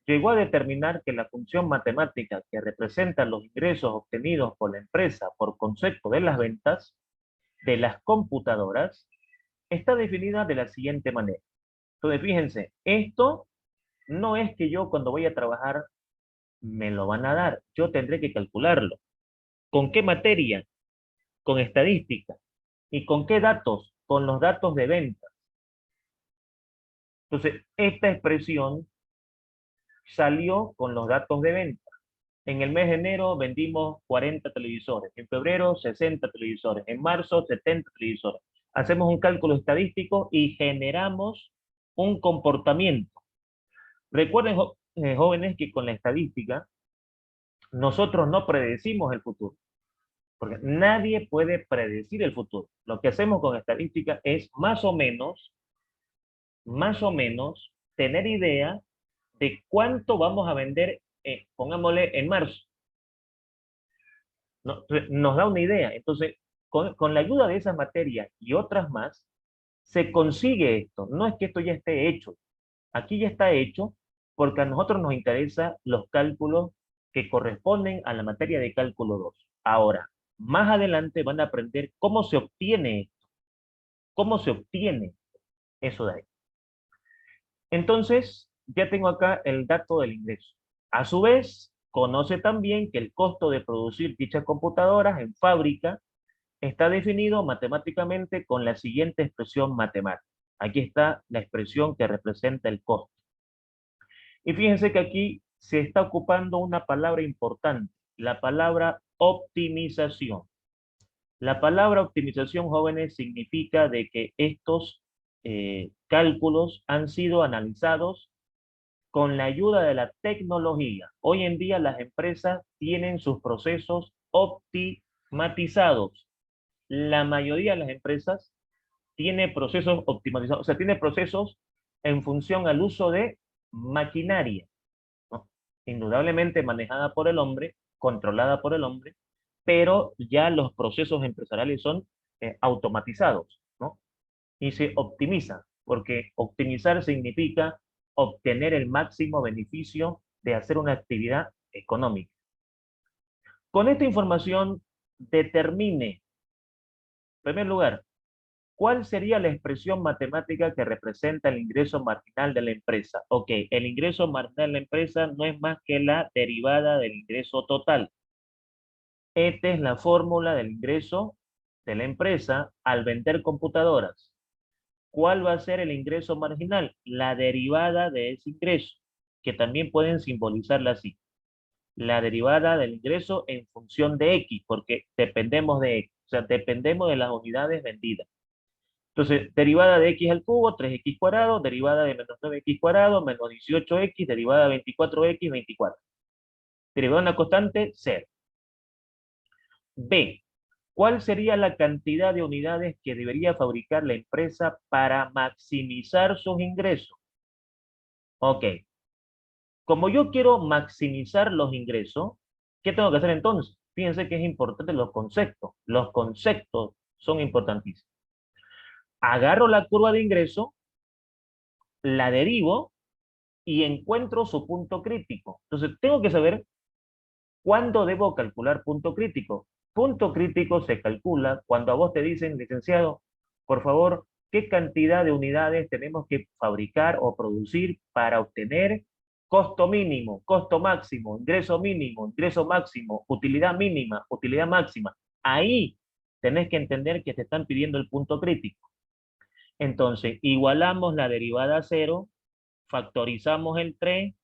llegó a determinar que la función matemática que representa los ingresos obtenidos por la empresa por concepto de las ventas de las computadoras está definida de la siguiente manera. Entonces, fíjense, esto no es que yo cuando voy a trabajar me lo van a dar, yo tendré que calcularlo. ¿Con qué materia? Con estadística. ¿Y con qué datos? Con los datos de venta. Entonces, esta expresión salió con los datos de venta. En el mes de enero vendimos 40 televisores, en febrero 60 televisores, en marzo 70 televisores. Hacemos un cálculo estadístico y generamos un comportamiento. Recuerden, jóvenes, que con la estadística nosotros no predecimos el futuro, porque nadie puede predecir el futuro. Lo que hacemos con estadística es más o menos, tener idea de cuánto vamos a vender, pongámosle, en marzo. Nos da una idea. Entonces, con la ayuda de esas materias y otras más, se consigue esto. No es que esto ya esté hecho. Aquí ya está hecho porque a nosotros nos interesan los cálculos que corresponden a la materia de cálculo 2. Ahora, más adelante van a aprender cómo se obtiene esto, cómo se obtiene eso de ahí. Entonces, ya tengo acá el dato del ingreso. A su vez, conoce también que el costo de producir dichas computadoras en fábrica está definido matemáticamente con la siguiente expresión matemática. Aquí está la expresión que representa el costo. Y fíjense que aquí se está ocupando una palabra importante, la palabra optimización. La palabra optimización, jóvenes, significa de que estos cálculos han sido analizados con la ayuda de la tecnología. Hoy en día las empresas tienen sus procesos optimizados. La mayoría de las empresas tiene procesos optimizados, o sea, tiene procesos en función al uso de maquinaria, ¿no? Indudablemente manejada por el hombre, controlada por el hombre, pero ya los procesos empresariales son automatizados, ¿no? Y se optimiza, porque optimizar significa obtener el máximo beneficio de hacer una actividad económica. Con esta información, determine, en primer lugar, ¿cuál sería la expresión matemática que representa el ingreso marginal de la empresa? Ok, el ingreso marginal de la empresa no es más que la derivada del ingreso total. Esta es la fórmula del ingreso de la empresa al vender computadoras. ¿Cuál va a ser el ingreso marginal? La derivada de ese ingreso, que también pueden simbolizarla así. La derivada del ingreso en función de X, porque dependemos de X, o sea, dependemos de las unidades vendidas. Entonces, derivada de X al cubo, 3X cuadrado, derivada de menos 9X cuadrado, menos 18X, derivada de 24X, 24. Derivada de una constante, 0. B. ¿Cuál sería la cantidad de unidades que debería fabricar la empresa para maximizar sus ingresos? Ok. Como yo quiero maximizar los ingresos, ¿qué tengo que hacer entonces? Fíjense que es importante los conceptos. Los conceptos son importantísimos. Agarro la curva de ingreso, la derivo y encuentro su punto crítico. Entonces, tengo que saber cuándo debo calcular punto crítico. Punto crítico se calcula cuando a vos te dicen, licenciado, por favor, ¿qué cantidad de unidades tenemos que fabricar o producir para obtener costo mínimo, costo máximo, ingreso máximo, utilidad mínima, utilidad máxima? Ahí tenés que entender que te están pidiendo el punto crítico. Entonces, igualamos la derivada a 0, factorizamos el 3,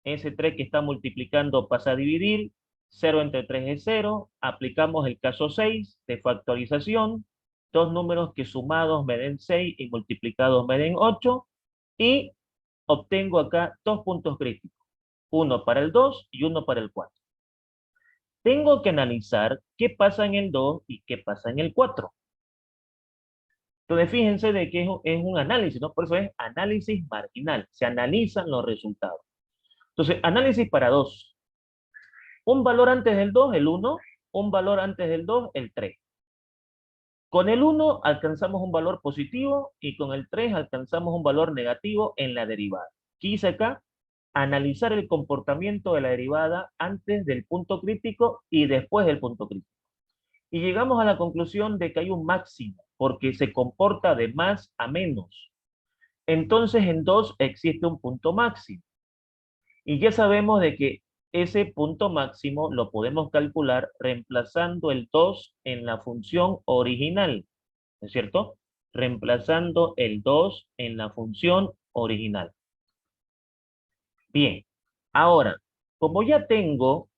ese 3 que está multiplicando pasa a dividir, 0 entre 3 es 0, aplicamos el caso 6 de factorización, dos números que sumados me den 6 y multiplicados me den 8, y obtengo acá dos puntos críticos, uno para el 2 y uno para el 4. tengo que analizar qué pasa en el 2 y qué pasa en el 4. Entonces, fíjense de que es un análisis, ¿no? Por eso es análisis marginal. Se analizan los resultados. Entonces, análisis para 2. Un valor antes del 2, el 1. Un valor antes del 2, el 3. Con el 1 alcanzamos un valor positivo y con el 3 alcanzamos un valor negativo en la derivada. ¿Qué hice acá? Analizar el comportamiento de la derivada antes del punto crítico y después del punto crítico. Y llegamos a la conclusión de que hay un máximo, porque se comporta de más a menos. Entonces en 2 existe un punto máximo. Y ya sabemos de que ese punto máximo lo podemos calcular reemplazando el 2 en la función original, ¿no es cierto? Reemplazando el 2 en la función original. Bien, ahora, como ya tengo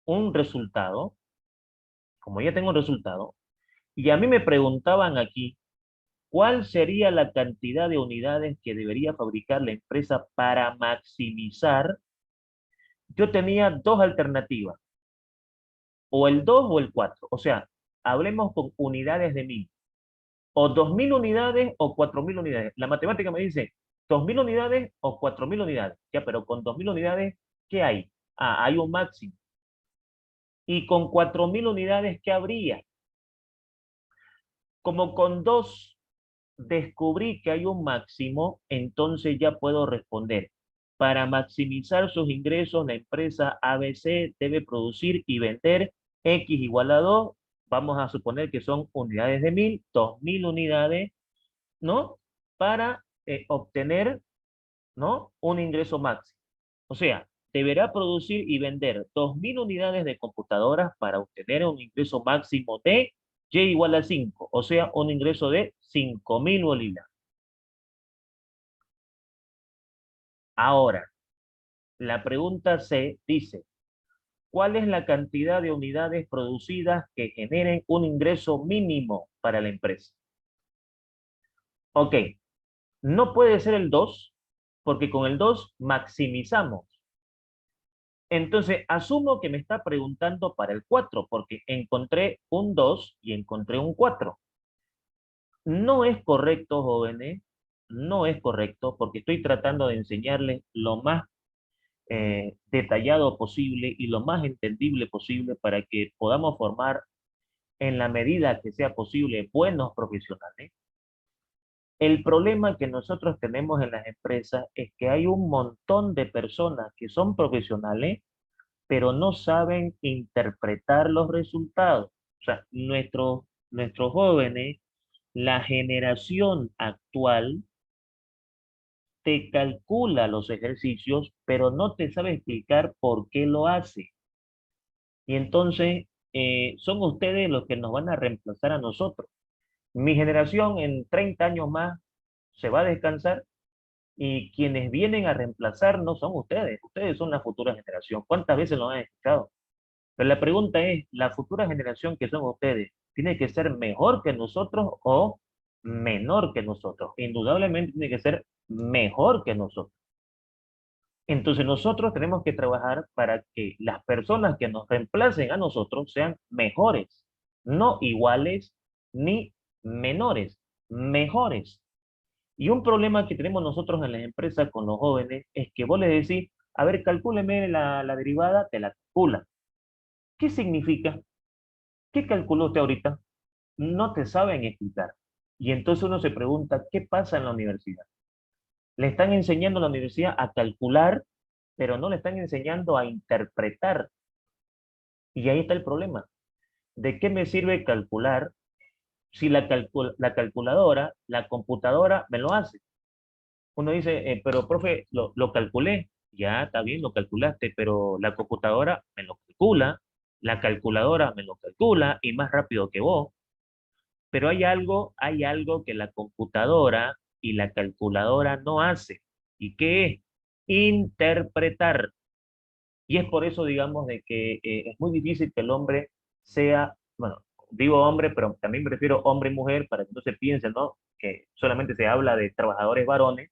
un resultado, como ya tengo un resultado, y a mí me preguntaban aquí, ¿cuál sería la cantidad de unidades que debería fabricar la empresa para maximizar? Yo tenía dos alternativas, o el 2 o el 4. O sea, hablemos con unidades de 1000. O 2000 unidades o 4000 unidades. La matemática me dice 2000 unidades o 4000 unidades. Ya, pero con 2000 unidades, ¿qué hay? Ah, hay un máximo. Y con 4000 unidades, ¿qué habría? Como con 2 descubrí que hay un máximo, entonces ya puedo responder. Para maximizar sus ingresos, la empresa ABC debe producir y vender X igual a 2. Vamos a suponer que son unidades de 1000, 2000 unidades, ¿no? Para obtener, ¿no? Un ingreso máximo. O sea, deberá producir y vender 2000 unidades de computadoras para obtener un ingreso máximo de Y igual a 5, o sea, un ingreso de 5000 bolívares. Ahora, la pregunta C dice, ¿cuál es la cantidad de unidades producidas que generen un ingreso mínimo para la empresa? Ok, no puede ser el 2, porque con el 2 maximizamos. Entonces, asumo que me está preguntando para el 4, porque encontré un 2 y encontré un 4. No es correcto, jóvenes, no es correcto, porque estoy tratando de enseñarles lo más detallado posible y lo más entendible posible para que podamos formar en la medida que sea posible buenos profesionales. El problema que nosotros tenemos en las empresas es que hay un montón de personas que son profesionales, pero no saben interpretar los resultados. O sea, nuestros jóvenes, la generación actual, te calcula los ejercicios, pero no te sabe explicar por qué lo hace. Y entonces son ustedes los que nos van a reemplazar a nosotros. Mi generación en 30 años más se va a descansar y quienes vienen a reemplazarnos son ustedes. Ustedes son la futura generación. ¿Cuántas veces lo han escuchado? Pero la pregunta es, ¿la futura generación que son ustedes tiene que ser mejor que nosotros o menor que nosotros? Indudablemente tiene que ser mejor que nosotros. Entonces nosotros tenemos que trabajar para que las personas que nos reemplacen a nosotros sean mejores, no iguales ni menores, mejores. Y un problema que tenemos nosotros en las empresas con los jóvenes es que vos les decís, a ver, calcúleme la derivada, te la calcula. ¿Qué significa? ¿Qué calculó usted ahorita? No te saben explicar. Y entonces uno se pregunta, ¿qué pasa en la universidad? Le están enseñando a la universidad a calcular, pero no le están enseñando a interpretar. Y ahí está el problema. ¿De qué me sirve calcular si la calculadora, la computadora me lo hace? Uno dice, pero profe, lo calculé. Ya, está bien, lo calculaste, pero la computadora me lo calcula, la calculadora me lo calcula y más rápido que vos. Pero hay algo que la computadora y la calculadora no hace. ¿Y qué es? Interpretar. Y es por eso, digamos, de que es muy difícil que el hombre sea, bueno, digo hombre, pero también me refiero hombre y mujer para que no se piense, ¿no? Que solamente se habla de trabajadores varones.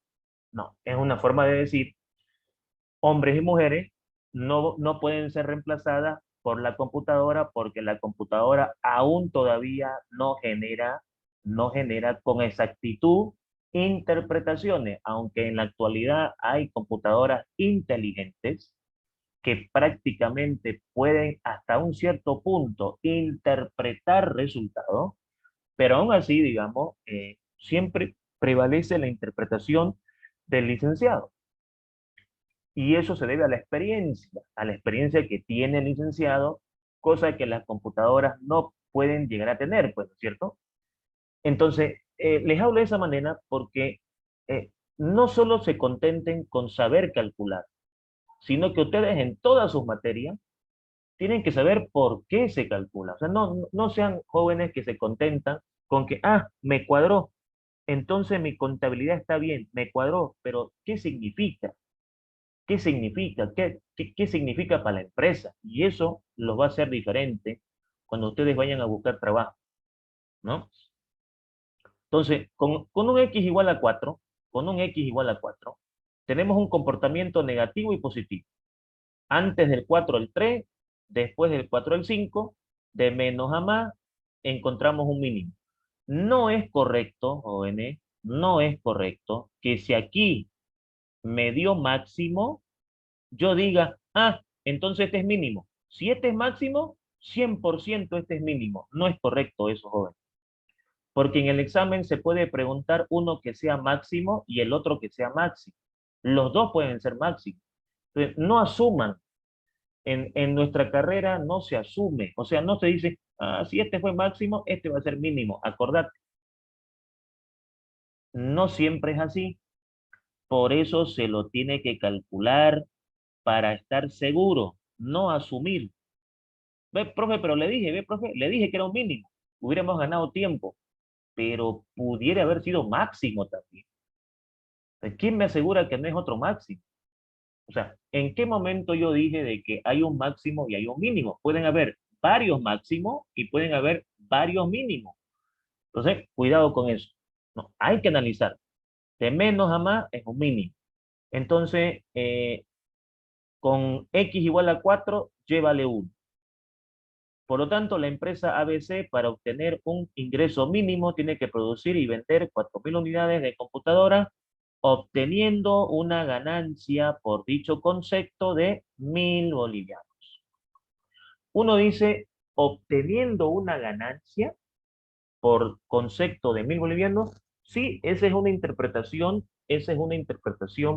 No, es una forma de decir, hombres y mujeres no pueden ser reemplazadas por la computadora porque la computadora aún todavía no genera con exactitud interpretaciones, aunque en la actualidad hay computadoras inteligentes que prácticamente pueden hasta un cierto punto interpretar resultados, pero aún así, digamos, siempre prevalece la interpretación del licenciado. Y eso se debe a la experiencia que tiene el licenciado, cosa que las computadoras no pueden llegar a tener, pues, ¿no es cierto? Entonces, les hablo de esa manera porque no solo se contenten con saber calcular, sino que ustedes en todas sus materias tienen que saber por qué se calcula. O sea, no sean jóvenes que se contentan con que, me cuadró, entonces mi contabilidad está bien, me cuadró, pero ¿qué significa? ¿Qué significa? ¿Qué significa para la empresa? Y eso los va a hacer diferente cuando ustedes vayan a buscar trabajo, ¿no? Entonces, con un x igual a 4, con un x igual a 4, tenemos un comportamiento negativo y positivo. Antes del 4 el 3, después del 4 el 5, de menos a más, encontramos un mínimo. No es correcto, jóvenes, no es correcto que si aquí me dio máximo, yo diga, entonces este es mínimo. Si este es máximo, 100% este es mínimo. No es correcto eso, joven. Porque en el examen se puede preguntar uno que sea máximo y el otro que sea máximo. Los dos pueden ser máximos. Entonces, no asuman. En nuestra carrera no se asume. O sea, no se dice, si este fue máximo, este va a ser mínimo. Acordate. No siempre es así. Por eso se lo tiene que calcular para estar seguro, no asumir. Ve, profe, pero le dije, ve, profe, le dije que era un mínimo. Hubiéramos ganado tiempo, pero pudiera haber sido máximo también. ¿Quién me asegura que no es otro máximo? O sea, ¿en qué momento yo dije de que hay un máximo y hay un mínimo? Pueden haber varios máximos y pueden haber varios mínimos. Entonces, cuidado con eso. No, hay que analizar. De menos a más es un mínimo. Entonces, con x igual a 4, llévale 1. Por lo tanto, la empresa ABC, para obtener un ingreso mínimo, tiene que producir y vender 4.000 unidades de computadora, obteniendo una ganancia por dicho concepto de 1.000 bolivianos. Uno dice, obteniendo una ganancia por concepto de 1.000 bolivianos, sí, esa es una interpretación,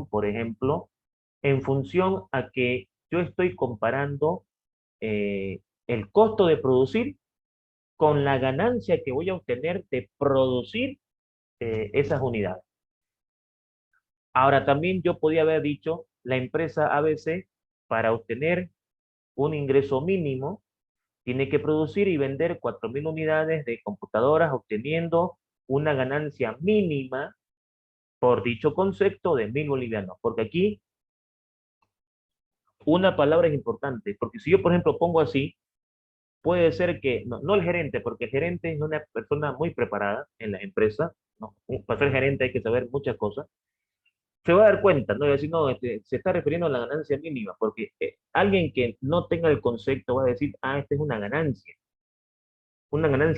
por ejemplo, en función a que yo estoy comparando el costo de producir con la ganancia que voy a obtener de producir esas unidades. Ahora, también yo podía haber dicho, la empresa ABC, para obtener un ingreso mínimo, tiene que producir y vender 4.000 unidades de computadoras, obteniendo una ganancia mínima por dicho concepto de 1.000 bolivianos. Porque aquí una palabra es importante, porque si yo, por ejemplo, pongo así, puede ser que, no el gerente, porque el gerente es una persona muy preparada en las empresas, ¿no? Para ser gerente hay que saber muchas cosas, se va a dar cuenta, ¿no? Y va a decir, no, se está refiriendo a la ganancia mínima, porque alguien que no tenga el concepto va a decir, esta es una ganancia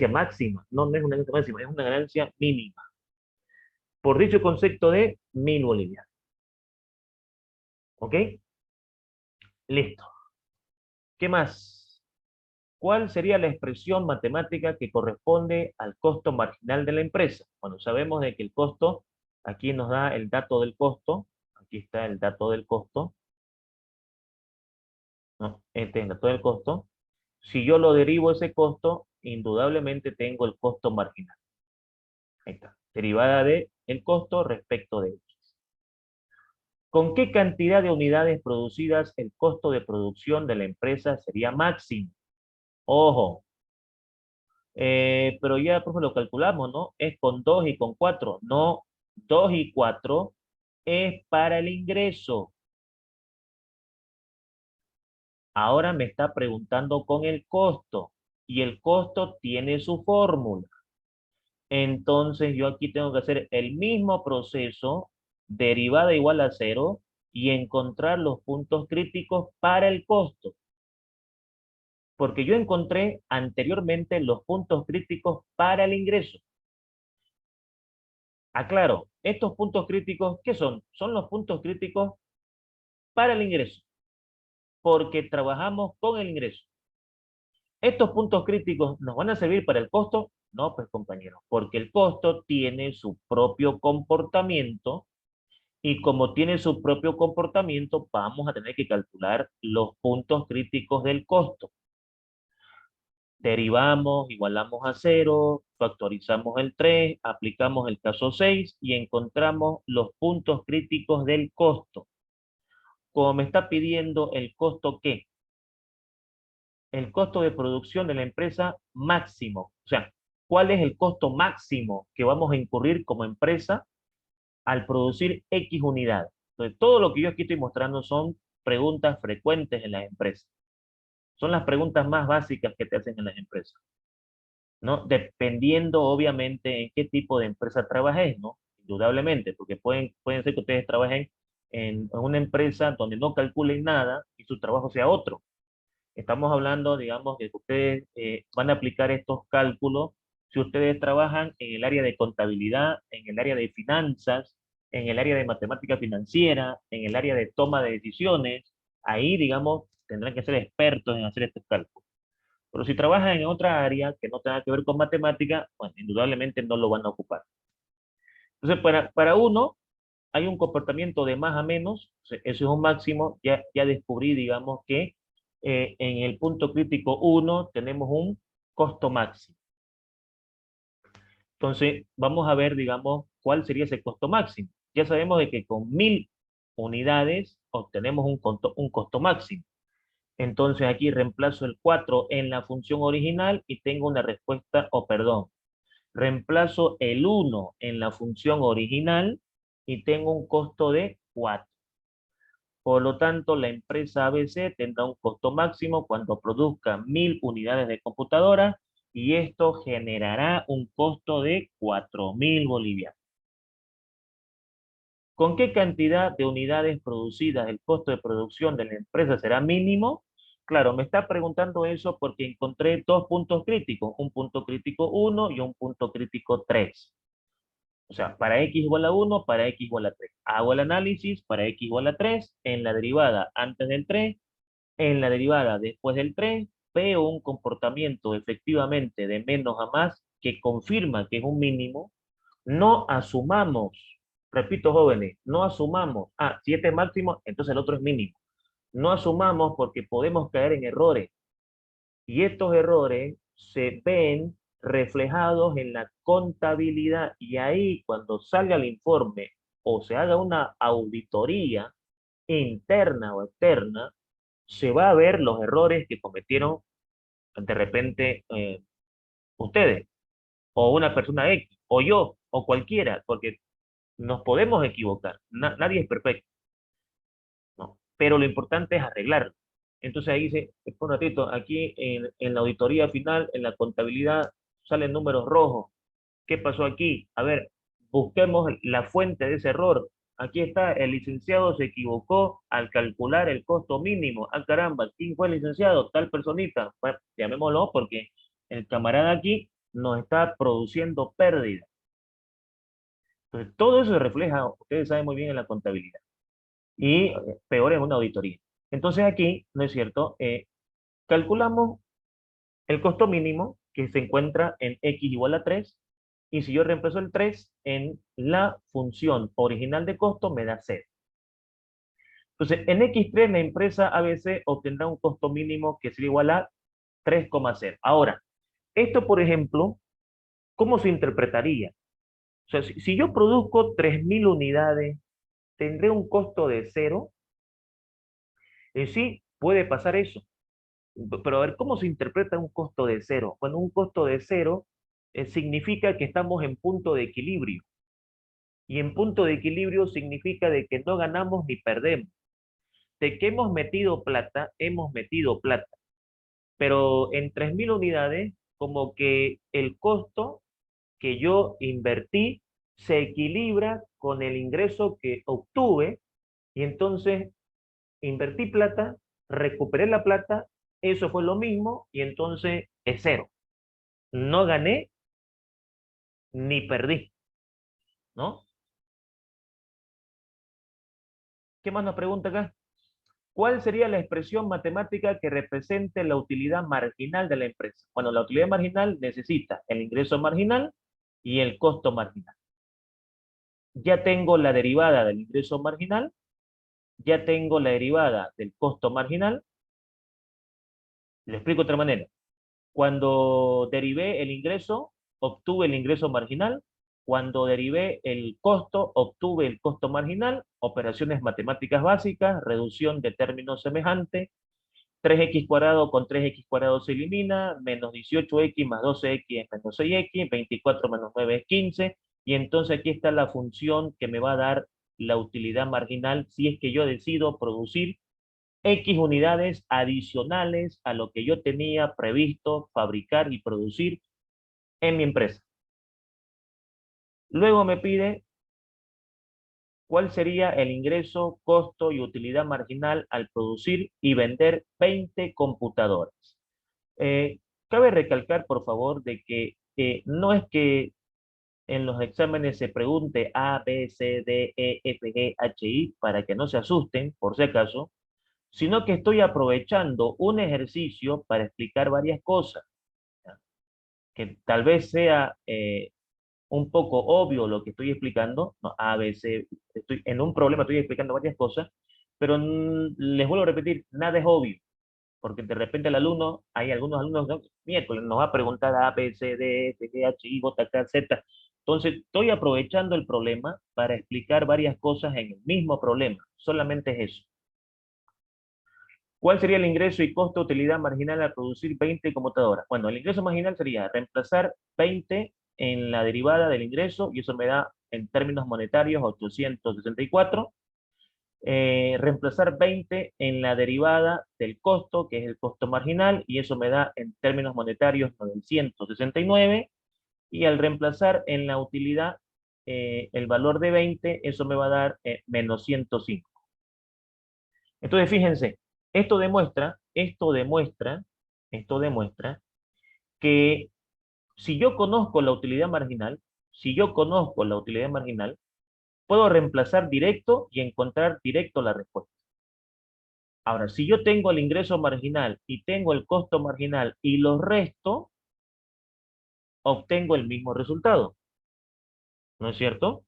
máxima, no es una ganancia máxima, es una ganancia mínima, por dicho concepto de 1.000 bolivianos, ¿ok? Listo. ¿Qué más? ¿Cuál sería la expresión matemática que corresponde al costo marginal de la empresa? Bueno, sabemos de que el costo, aquí nos da el dato del costo, aquí está el dato del costo, ¿no? Este es el dato del costo. Si yo lo derivo ese costo, indudablemente tengo el costo marginal. Ahí está, derivada de el costo respecto de X. ¿Con qué cantidad de unidades producidas el costo de producción de la empresa sería máximo? Ojo, pero ya, profe, lo calculamos, ¿no? Es con 2 y con 4. No, 2 y 4 es para el ingreso. Ahora me está preguntando con el costo. Y el costo tiene su fórmula. Entonces yo aquí tengo que hacer el mismo proceso, derivada igual a 0, y encontrar los puntos críticos para el costo. Porque yo encontré anteriormente los puntos críticos para el ingreso. Aclaro, estos puntos críticos, ¿qué son? Son los puntos críticos para el ingreso, porque trabajamos con el ingreso. ¿Estos puntos críticos nos van a servir para el costo? No, pues compañeros, porque el costo tiene su propio comportamiento y como tiene su propio comportamiento, vamos a tener que calcular los puntos críticos del costo. Derivamos, igualamos a cero, factorizamos el 3, aplicamos el caso 6 y encontramos los puntos críticos del costo. Como me está pidiendo el costo, ¿qué? El costo de producción de la empresa máximo. O sea, ¿cuál es el costo máximo que vamos a incurrir como empresa al producir X unidad? Entonces, todo lo que yo aquí estoy mostrando son preguntas frecuentes en las empresas. Son las preguntas más básicas que te hacen en las empresas, ¿no? Dependiendo, obviamente, en qué tipo de empresa trabajes, ¿no? Indudablemente, porque pueden ser que ustedes trabajen en una empresa donde no calculen nada y su trabajo sea otro. Estamos hablando, digamos, de que ustedes van a aplicar estos cálculos si ustedes trabajan en el área de contabilidad, en el área de finanzas, en el área de matemática financiera, en el área de toma de decisiones. Ahí, digamos, tendrán que ser expertos en hacer estos cálculos. Pero si trabajan en otra área que no tenga que ver con matemática, bueno, indudablemente no lo van a ocupar. Entonces, para uno, hay un comportamiento de más a menos, eso es un máximo, ya descubrí, digamos, que en el punto crítico 1 tenemos un costo máximo. Entonces, vamos a ver, digamos, cuál sería ese costo máximo. Ya sabemos de que con 1000 unidades obtenemos un costo máximo. Entonces aquí reemplazo el 4 en la función original y tengo una respuesta, o perdón, reemplazo el 1 en la función original y tengo un costo de 4. Por lo tanto, la empresa ABC tendrá un costo máximo cuando produzca 1000 unidades de computadora y esto generará un costo de 4000 bolivianos. ¿Con qué cantidad de unidades producidas el costo de producción de la empresa será mínimo? Claro, me está preguntando eso porque encontré dos puntos críticos, un punto crítico 1 y un punto crítico 3. O sea, para x igual a 1, para x igual a 3. Hago el análisis para x igual a 3, en la derivada antes del 3, en la derivada después del 3, veo un comportamiento efectivamente de menos a más que confirma que es un mínimo. No asumamos, repito jóvenes, no asumamos, si este es máximo, entonces el otro es mínimo. No asumamos porque podemos caer en errores y estos errores se ven reflejados en la contabilidad y ahí cuando salga el informe o se haga una auditoría interna o externa, se va a ver los errores que cometieron de repente ustedes o una persona X o yo o cualquiera, porque nos podemos equivocar, nadie es perfecto, ¿no? Pero lo importante es arreglarlo. Entonces ahí dice, por un ratito, aquí en la auditoría final, en la contabilidad, salen números rojos. ¿Qué pasó aquí? A ver, busquemos la fuente de ese error. Aquí está, el licenciado se equivocó al calcular el costo mínimo. Ah, caramba, ¿quién fue el licenciado? Tal personita. Bueno, llamémoslo porque el camarada aquí nos está produciendo pérdida. Entonces, todo eso se refleja, ustedes saben muy bien, en la contabilidad. Y peor en una auditoría. Entonces aquí, ¿no es cierto? Calculamos el costo mínimo que se encuentra en x igual a 3 y si yo reemplazo el 3 en la función original de costo me da 0. Entonces, en X3 la empresa ABC obtendrá un costo mínimo que sería igual a 3,0. Ahora, esto, por ejemplo, ¿cómo se interpretaría? O sea, si yo produzco 3000 unidades, ¿tendré un costo de 0? Sí, puede pasar eso. Pero a ver, ¿cómo se interpreta un costo de 0? Bueno, un costo de 0 significa que estamos en punto de equilibrio. Y en punto de equilibrio significa de que no ganamos ni perdemos. De que hemos metido plata. Pero en 3000 unidades, como que el costo que yo invertí se equilibra con el ingreso que obtuve y entonces invertí plata, recuperé la plata eso fue lo mismo y entonces es cero. No gané ni perdí, ¿no? ¿Qué más nos pregunta acá? ¿Cuál sería la expresión matemática que represente la utilidad marginal de la empresa? Bueno, la utilidad marginal necesita el ingreso marginal y el costo marginal. Ya tengo la derivada del ingreso marginal, ya tengo la derivada del costo marginal. Le explico de otra manera. Cuando derivé el ingreso, obtuve el ingreso marginal. Cuando derivé el costo, obtuve el costo marginal. Operaciones matemáticas básicas, reducción de términos semejantes. 3x cuadrado con 3x cuadrado se elimina, menos 18x más 12x es menos 6x, 24 menos 9 es 15, y entonces aquí está la función que me va a dar la utilidad marginal si es que yo decido producir X unidades adicionales a lo que yo tenía previsto fabricar y producir en mi empresa. Luego me pide cuál sería el ingreso, costo y utilidad marginal al producir y vender 20 computadoras. Eh, Cabe recalcar, por favor, de que no es que en los exámenes se pregunte A, B, C, D, E, F, G, H, I, para que no se asusten, por si acaso, sino que estoy aprovechando un ejercicio para explicar varias cosas, ¿ya? Que tal vez sea un poco obvio lo que estoy explicando, no, A, B, C, estoy en un problema, estoy explicando varias cosas, pero les vuelvo a repetir, nada es obvio, porque de repente el alumno, hay algunos alumnos, ¿no? Miércoles nos va a preguntar A, B, C, D, F, G, H, I, J, K, Z. Entonces, estoy aprovechando el problema para explicar varias cosas en el mismo problema. Solamente es eso. ¿Cuál sería el ingreso y costo de utilidad marginal al producir 20 computadoras? Bueno, el ingreso marginal sería reemplazar 20 en la derivada del ingreso, y eso me da en términos monetarios 864. Reemplazar 20 en la derivada del costo, que es el costo marginal, y eso me da en términos monetarios 969, y al reemplazar en la utilidad el valor de 20, eso me va a dar menos 105. Entonces, fíjense, esto demuestra que si yo conozco la utilidad marginal, si yo conozco la utilidad marginal, puedo reemplazar directo y encontrar directo la respuesta. Ahora, si yo tengo el ingreso marginal y tengo el costo marginal y los resto, obtengo el mismo resultado, ¿no es cierto?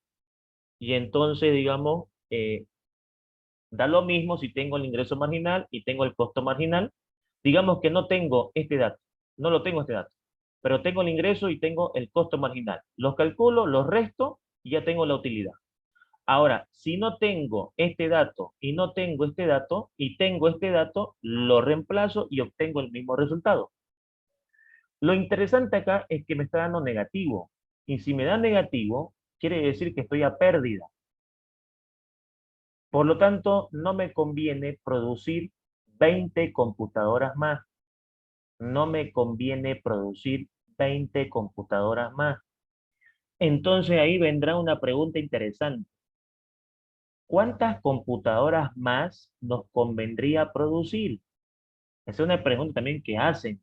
Y entonces, digamos, da lo mismo si tengo el ingreso marginal y tengo el costo marginal. Digamos que no tengo este dato, no lo tengo este dato, pero tengo el ingreso y tengo el costo marginal. Los calculo, los resto y ya tengo la utilidad. Ahora, si no tengo este dato y no tengo este dato y tengo este dato, lo reemplazo y obtengo el mismo resultado. Lo interesante acá es que me está dando negativo. Y si me da negativo, quiere decir que estoy a pérdida. Por lo tanto, no me conviene producir 20 computadoras más. No me conviene producir 20 computadoras más. Entonces ahí vendrá una pregunta interesante. ¿Cuántas computadoras más nos convendría producir? Esa es una pregunta también que hacen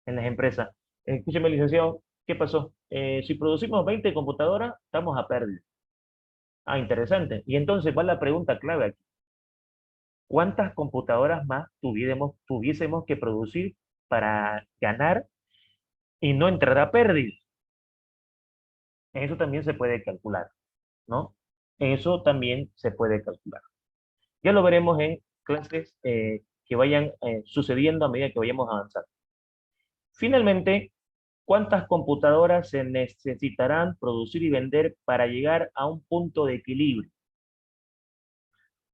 en las empresas. Escúcheme, licenciado, ¿qué pasó? Si producimos 20 computadoras, estamos a pérdida. Ah, interesante. Y entonces va la pregunta clave aquí. ¿Cuántas computadoras más tuviésemos que producir para ganar y no entrar a pérdida? Eso también se puede calcular, ¿no? Eso también se puede calcular. Ya lo veremos en clases que vayan sucediendo a medida que vayamos avanzando. Finalmente, ¿cuántas computadoras se necesitarán producir y vender para llegar a un punto de equilibrio?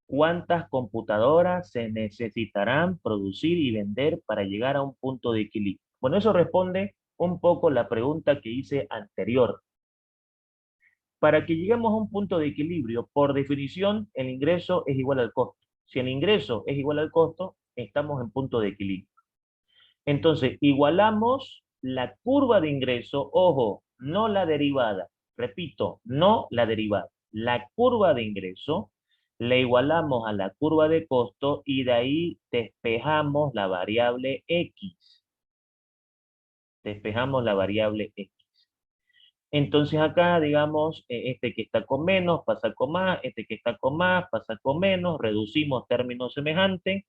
¿Cuántas computadoras se necesitarán producir y vender para llegar a un punto de equilibrio? Bueno, eso responde un poco la pregunta que hice anterior. Para que lleguemos a un punto de equilibrio, por definición, el ingreso es igual al costo. Si el ingreso es igual al costo, estamos en punto de equilibrio. Entonces, igualamos la curva de ingreso, ojo, no la derivada. Repito, no la derivada. La curva de ingreso le igualamos a la curva de costo y de ahí despejamos la variable X. Despejamos la variable X. Entonces acá, digamos, este que está con menos pasa con más, este que está con más pasa con menos, reducimos términos semejantes,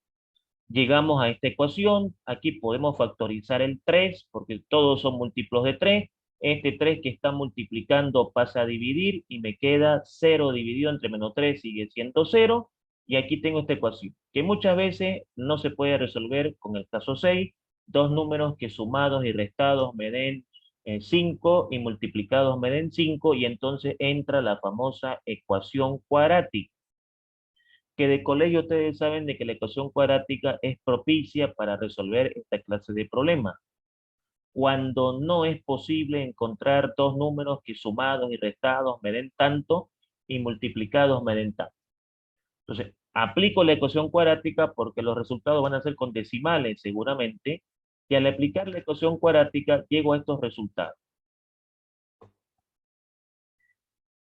llegamos a esta ecuación, aquí podemos factorizar el 3, porque todos son múltiplos de 3, este 3 que está multiplicando pasa a dividir y me queda 0 dividido entre menos 3 sigue siendo 0, y aquí tengo esta ecuación, que muchas veces no se puede resolver con el caso 6, dos números que sumados y restados me den 5 y multiplicados me den 5, y entonces entra la famosa ecuación cuadrática, que de colegio ustedes saben de que la ecuación cuadrática es propicia para resolver esta clase de problemas. Cuando no es posible encontrar dos números que sumados y restados me den tanto y multiplicados me den tanto. Entonces, aplico la ecuación cuadrática porque los resultados van a ser con decimales seguramente, y al aplicar la ecuación cuadrática llego a estos resultados.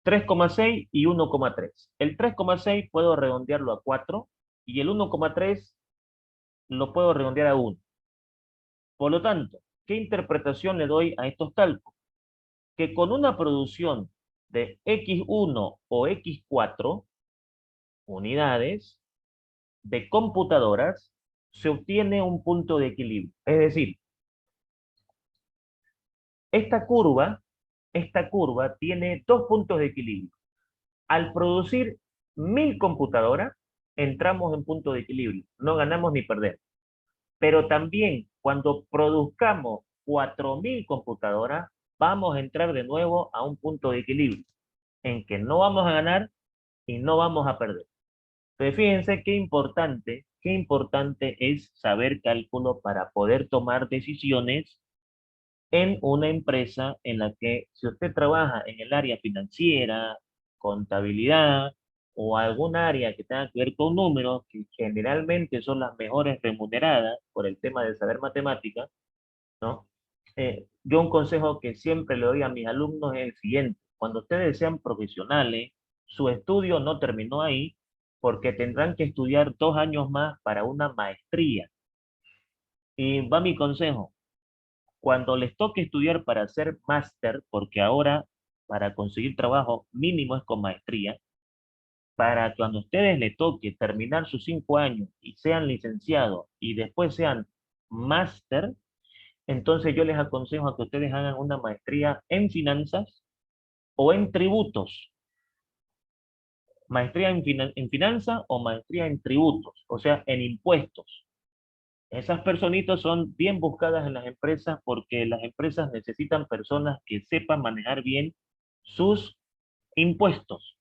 3,6 y 1,3. El 3,6 puedo redondearlo a 4 y el 1,3 lo puedo redondear a 1. Por lo tanto, ¿qué interpretación le doy a estos cálculos? Que con una producción de X1 o X4 unidades de computadoras, se obtiene un punto de equilibrio. Es decir, esta curva tiene dos puntos de equilibrio. Al producir 1000 computadoras, entramos en punto de equilibrio. No ganamos ni perdemos. Pero también cuando produzcamos 4000 computadoras, vamos a entrar de nuevo a un punto de equilibrio, en que no vamos a ganar y no vamos a perder. Entonces, fíjense qué importante es saber cálculo para poder tomar decisiones en una empresa en la que si usted trabaja en el área financiera, contabilidad o algún área que tenga que ver con números, que generalmente son las mejores remuneradas por el tema de saber matemáticas, ¿no? Yo un consejo que siempre le doy a mis alumnos es el siguiente: cuando ustedes sean profesionales, su estudio no terminó ahí, porque tendrán que estudiar 2 años más para una maestría. Y va mi consejo: cuando les toque estudiar para hacer máster, porque ahora para conseguir trabajo mínimo es con maestría, para cuando a ustedes les toque terminar sus 5 años y sean licenciados y después sean máster, entonces yo les aconsejo a que ustedes hagan una maestría en finanzas o en tributos. Maestría en finanzas o maestría en tributos, o sea, en impuestos. Esas personitas son bien buscadas en las empresas porque las empresas necesitan personas que sepan manejar bien sus impuestos.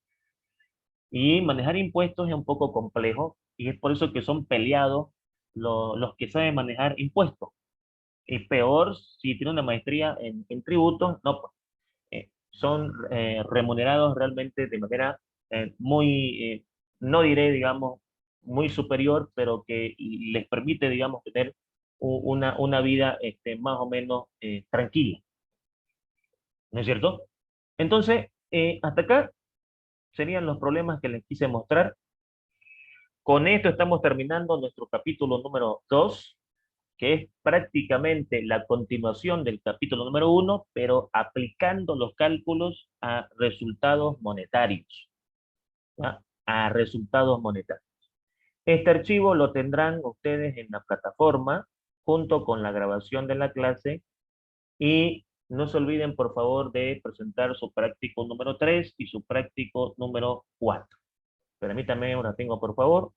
Y manejar impuestos es un poco complejo y es por eso que son peleados los que saben manejar impuestos. Y peor si tiene una maestría en tributos, no, pues, son remunerados realmente de manera muy, no diré, digamos, muy superior, pero que les permite, digamos, tener una vida más o menos tranquila, ¿no es cierto? Entonces, hasta acá serían los problemas que les quise mostrar. Con esto estamos terminando nuestro capítulo número 2, que es prácticamente la continuación del capítulo número 1, pero aplicando los cálculos a resultados monetarios. ¿Ya? A resultados monetarios. Este archivo lo tendrán ustedes en la plataforma junto con la grabación de la clase, y no se olviden por favor de presentar su práctico número 3 y su práctico número 4. Permítanme un rato, por favor.